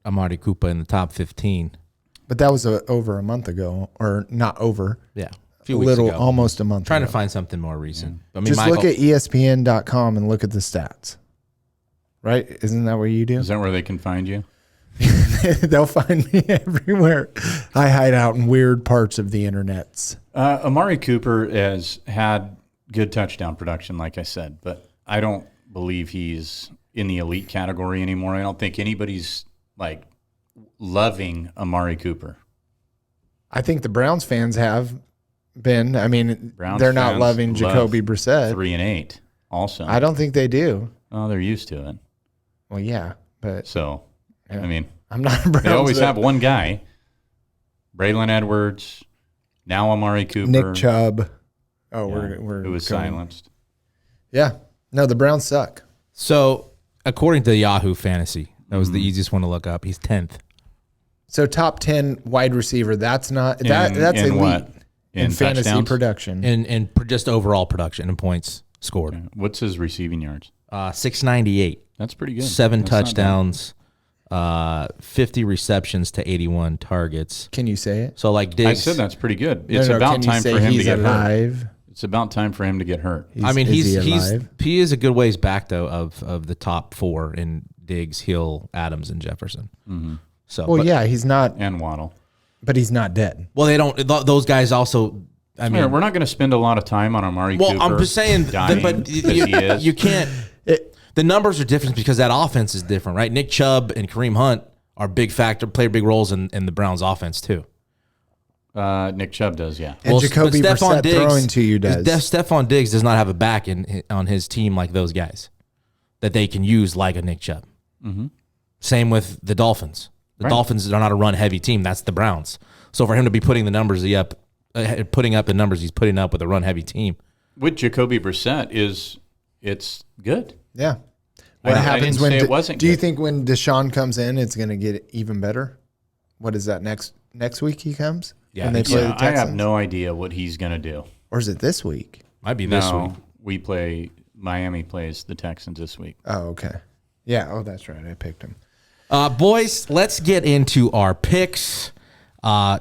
Amari Cooper in the top 15.
But that was over a month ago, or not over.
Yeah, a
A
few weeks
little,
ago.
almost a month.
Trying
ago.
to find something more recent. I mean,
Just
Michael,
look at ESPN.com and look at the stats. Right? Isn't that what you do?
Is that where they can find you?
They'll find me everywhere. I hide out in weird parts of the internets.
Amari Cooper has had good touchdown production, like I said, but I don't believe he's in the elite category anymore. I don't think anybody's like loving Amari Cooper.
I think the Browns fans have been. I mean,
Browns
they're not
fans
loving Jacoby
love
Brissett.
3-8 also.
I don't think they do.
Oh, they're used to it.
Well, yeah, but
So,
Yeah.
I mean,
I'm not a Browns.
they always have one guy, Braylon Edwards, now Amari Cooper.
Nick Chubb. Oh,
yeah,
we're
who was
going-
silenced.
Yeah, no, the Browns suck.
so according to Yahoo Fantasy, that was
Mm-hmm.
the easiest one to look up. He's 10th.
So top 10 wide receiver. That's not that's
In
elite
what?
in fantasy
touchdowns?
production.
And just overall production and points scored.
What's his receiving yards?
698.
That's pretty good.
7
That's not bad.
touchdowns, 50 receptions to 81 targets.
Can you say it?
So like
I
Diggs,
said that's pretty good. It's
No,
about
can you
time
say
for him to
he's
get hurt.
alive?
It's about time for him to get hurt.
I mean,
is he
he's
alive?
he is a good ways back though of the top 4 in Diggs, Hill, Adams, and Jefferson.
Mm-hmm.
So
Well,
but-
yeah, he's not,
And Waddle.
but he's not dead.
Well, they don't. Those guys also. I mean,
We're not going to spend a lot of time on Amari
well,
Cooper.
I'm just saying,
dying
but
because he is.
you can't. The numbers are different because that offense is different, right? Nick Chubb and Kareem Hunt are big factor, play big roles in the Browns' offense too.
Nick Chubb does, yeah.
And Jacoby Brissett throwing to you does.
Stephon Diggs does not have a back on his team like those guys that they can use like a Nick Chubb.
Mm-hmm.
Same with the Dolphins. The Dolphins are not a run-heavy team. That's the Browns. So for him to be putting the numbers putting up the numbers he's putting up with a run-heavy team.
With Jacoby Brissett it's good.
Yeah.
I
What
didn't
happens
say
when
it wasn't
do you
good.
think when Deshaun comes in, it's going to get even better? What is that next week he comes?
Yeah,
when they
I think
play
Yeah,
the
I
Texans?
have no idea what he's going to do.
Or is it this week?
Might be this week.
Miami plays the Texans this week.
Oh, okay. Yeah. Oh, that's right. I picked him.
Boys, let's get into our picks.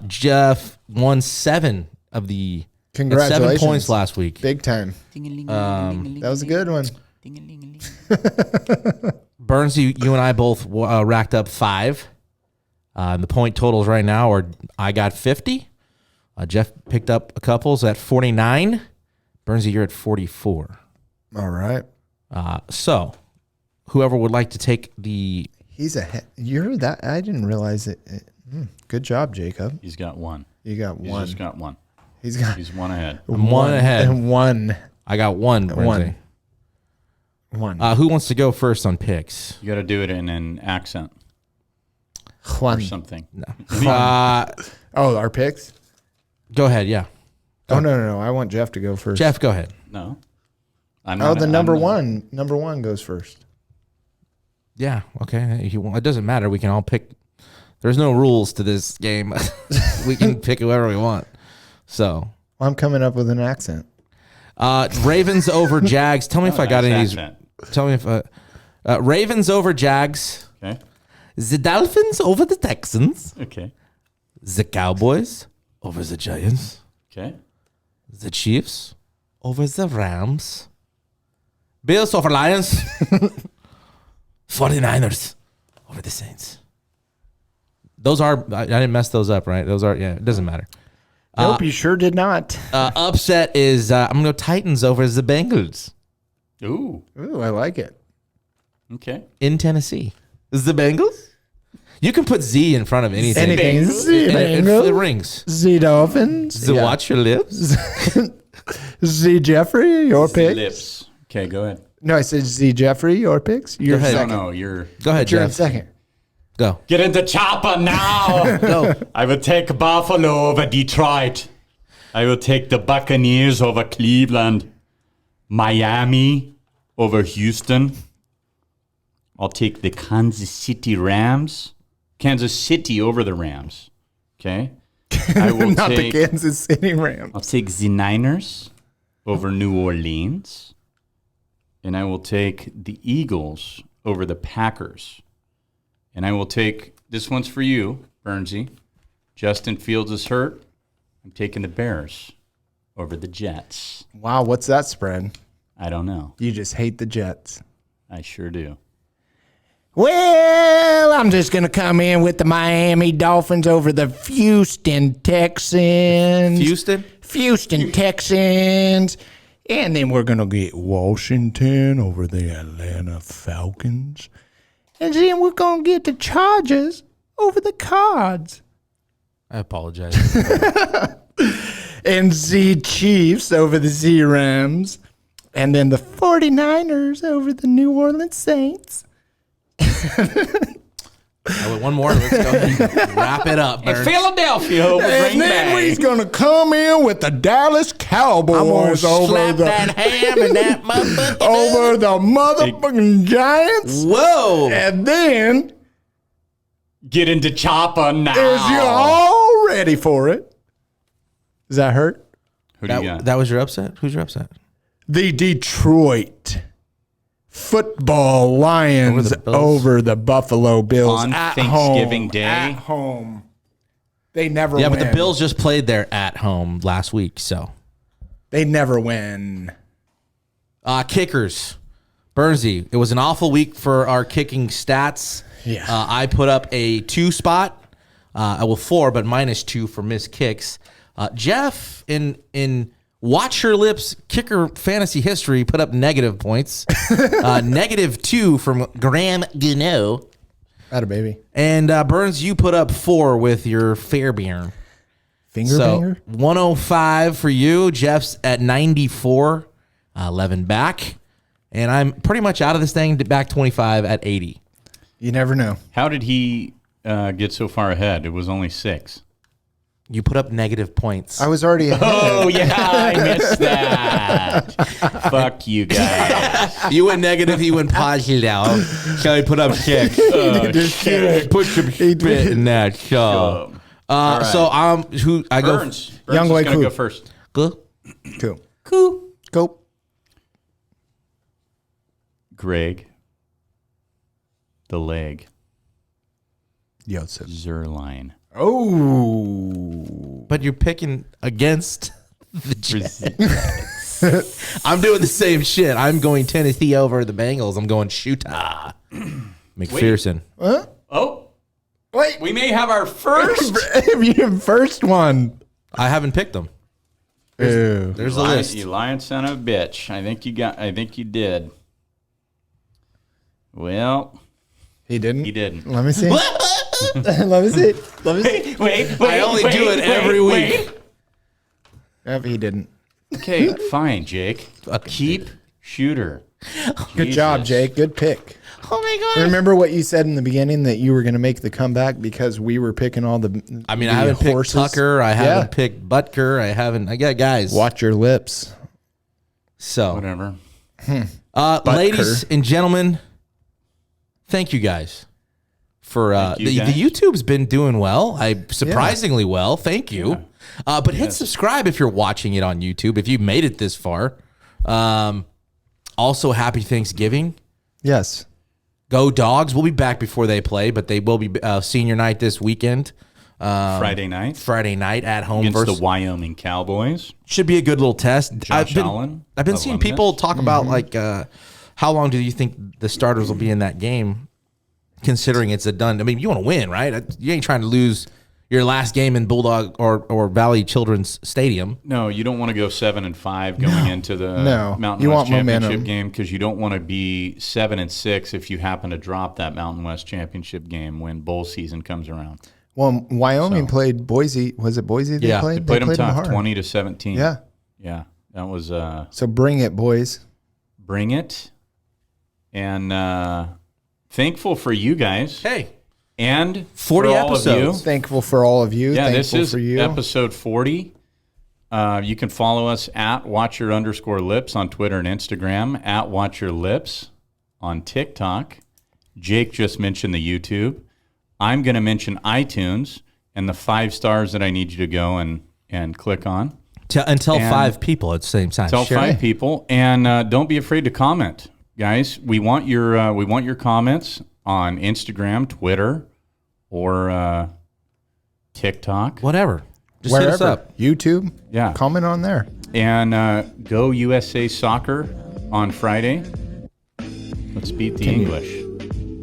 Jeff won 7 of the 7
Congratulations.
points last week.
Big time. That was a good one.
Burns, you and I both racked up 5. The point totals right now are I got 50. Jeff picked up a couple, so at 49. Burnsy, you're at 44.
All right.
So whoever would like to take the
He's you're that. I didn't realize it. Good job, Jacob.
He's got one.
You got
He's
one.
just got one.
He's got
He's one ahead.
one ahead.
And one.
I got one. Burnsy.
One.
Who wants to go first on picks?
You got to do it in an accent
Juan.
or something.
Oh, our picks?
Go ahead. Yeah,
Oh, no. I want Jeff to go first.
Jeff, go ahead.
No. I'm
Oh,
not-
the
I'm
number
not-
one. Number one goes first.
Yeah. Okay. It doesn't matter. We can all pick. There's no rules to this game. We can pick whoever we want. So,
Well, I'm coming up with an accent.
Ravens over Jags. Tell me if I got any of these.
Accent.
Tell me if Ravens over Jags.
Okay.
The Dolphins over the Texans.
Okay.
The Cowboys over the Giants.
Okay.
The Chiefs over the Rams. Bills over Lions. 49ers over the Saints. Those are, I didn't mess those up, right? Those are, yeah, it doesn't matter.
Nope, you sure did not.
Upset is, I'm going to go Titans over the Bengals
Ooh.
Ooh, I like it.
Okay.
in Tennessee. Is the Bengals? You can put Z in front of anything.
Anything. Z
And it
Bengals.
rings.
Z Dolphins.
Z watch your lips.
Z Jeffrey, your picks.
Lips. Okay, go ahead.
No, I said Z Jeffrey, your picks. You're
ahead.
second.
No, you're.
Go ahead,
You're in
Jeff.
second.
Go.
Get in the chopper now.
Go.
I will take Buffalo over Detroit. I will take the Buccaneers over Cleveland. Miami over Houston. I'll take the Kansas City Rams. Kansas City over the Rams. Okay. I will
Not
take
the Kansas City Rams.
I'll take the Niners over New Orleans. And I will take the Eagles over the Packers. And I will take, this one's for you, Bernsey. Justin Fields is hurt. I'm taking the Bears over the Jets.
Wow, what's that spread?
I don't know.
You just hate the Jets.
I sure do.
Well, I'm just going to come in with the Miami Dolphins over the Houston Texans. Houston Texans. And then we're going to get Washington over the Atlanta Falcons. And then we're going to get the Chargers over the Cards.
I apologize.
And the Chiefs over the Z-Rams. And then the 49ers over the New Orleans Saints.
One more. Let's go ahead and wrap it up. Burns.
Philadelphia over
And then we's going to come in with the Dallas Cowboys over the
that ham and that motherfucker.
over the motherfucking Giants.
Whoa.
And then,
Get into Choppa now.
is you all ready for it? Does that hurt?
Who do you got?
That was your upset? Who's your upset?
The Detroit Football Lions over the Buffalo Bills
On
at
Thanksgiving
home.
Day?
At home. They never
Yeah,
win.
but the Bills just played there at home last week, so.
They never win.
Kickers. Bernsey, it was an awful week for our kicking stats.
Yeah.
I put up a 2 spot. 4, but -2 for missed kicks. Jeff, in Watch Your Lips kicker fantasy history, put up negative points. -2 from Graham Gano.
Atta baby.
And Burns, you put up 4 with your Fairbairn.
Finger
So
banger?
105 for you. Jeff's at 94, 11 back. And I'm pretty much out of this thing, back 25 at 80.
You never know.
How did he get so far ahead? It was only 6.
You put up negative points.
I was already ahead.
Oh, yeah, I missed that. Fuck you guys.
You went negative, he went positive. So he put up 6. Put some spit in that. So,
right.
who I go?
Burns.
Young
Burns is
White
going to go
Coop.
first.
Go.
Cool. Cool.
Greg. The leg.
Yosef.
Zerline.
Oh.
But you're picking against the Jets. I'm doing the same shit. I'm going Tennessee over the Bengals. I'm going Shooter. McPherson.
Huh?
Oh,
Wait.
we may have our first.
First one.
I haven't picked them.
Ew.
There's the list.
You lying son of a bitch. I think you did. Well,
He didn't?
he didn't.
Let me see. Let me see. Let me see.
Wait.
I only do it every week.
Yep, he didn't.
Okay, fine, Jake. Keep Shooter.
Good job, Jake. Good pick.
Oh my God.
Remember what you said in the beginning that you were going to make the comeback because we were picking all the
I mean,
the
I haven't picked
horses?
Tucker. I
Yeah.
haven't picked Butker. I got guys.
Watch your lips.
So,
Whatever.
ladies and gentlemen, thank you guys for
Thank you,
the
guys.
YouTube's been doing well. Surprisingly well. Thank you. But hit
Yes.
subscribe if you're watching it on YouTube. If you made it this far. Also, happy Thanksgiving.
Yes.
Go Dogs. We'll be back before they play, but they will be senior night this weekend.
Friday night
Friday night at home
against
versus
the Wyoming Cowboys.
should be a good little test.
Josh Allen
I've been
of
seeing
London.
people talk about like how long do you think the starters will be in that game, considering it's a done. I mean, you want to win, right? You ain't trying to lose your last game in Bulldog or Valley Children's Stadium.
No, you don't want to go 7-5 going into the
No.
Mountain
You
West
want
Championship
momentum.
game because you don't want to be 7-6 if you happen to drop that Mountain West Championship game when bowl season comes around.
Well, Wyoming played Boise. Was it Boise they
Yeah,
played?
They played them tough,
hard.
20-17.
Yeah.
Yeah, that was
So bring it, boys.
bring it. And thankful for you guys.
Hey,
And
40
for all of
episodes.
you.
Thankful for all of you.
Yeah,
Thankful
this is
for you.
episode 40. You can follow us at watcher_lips on Twitter and Instagram, at watcherlips on TikTok. Jake just mentioned the YouTube. I'm going to mention iTunes and the 5 stars that I need you to go and click on.
Tell 5 people at the same time.
Tell 5 people, and don't be afraid to comment, guys. We want your comments on Instagram, Twitter, or TikTok,
Whatever. Just
Wherever.
hit us up.
YouTube.
Yeah.
Comment on there.
and go USA Soccer on Friday. Let's beat the English.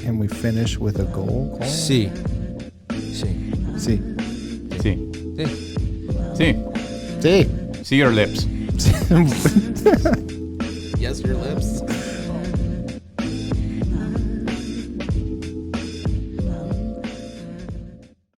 Can we finish with a goal?
See.
See.
See. See.
See.
See your lips.
Yes, your lips.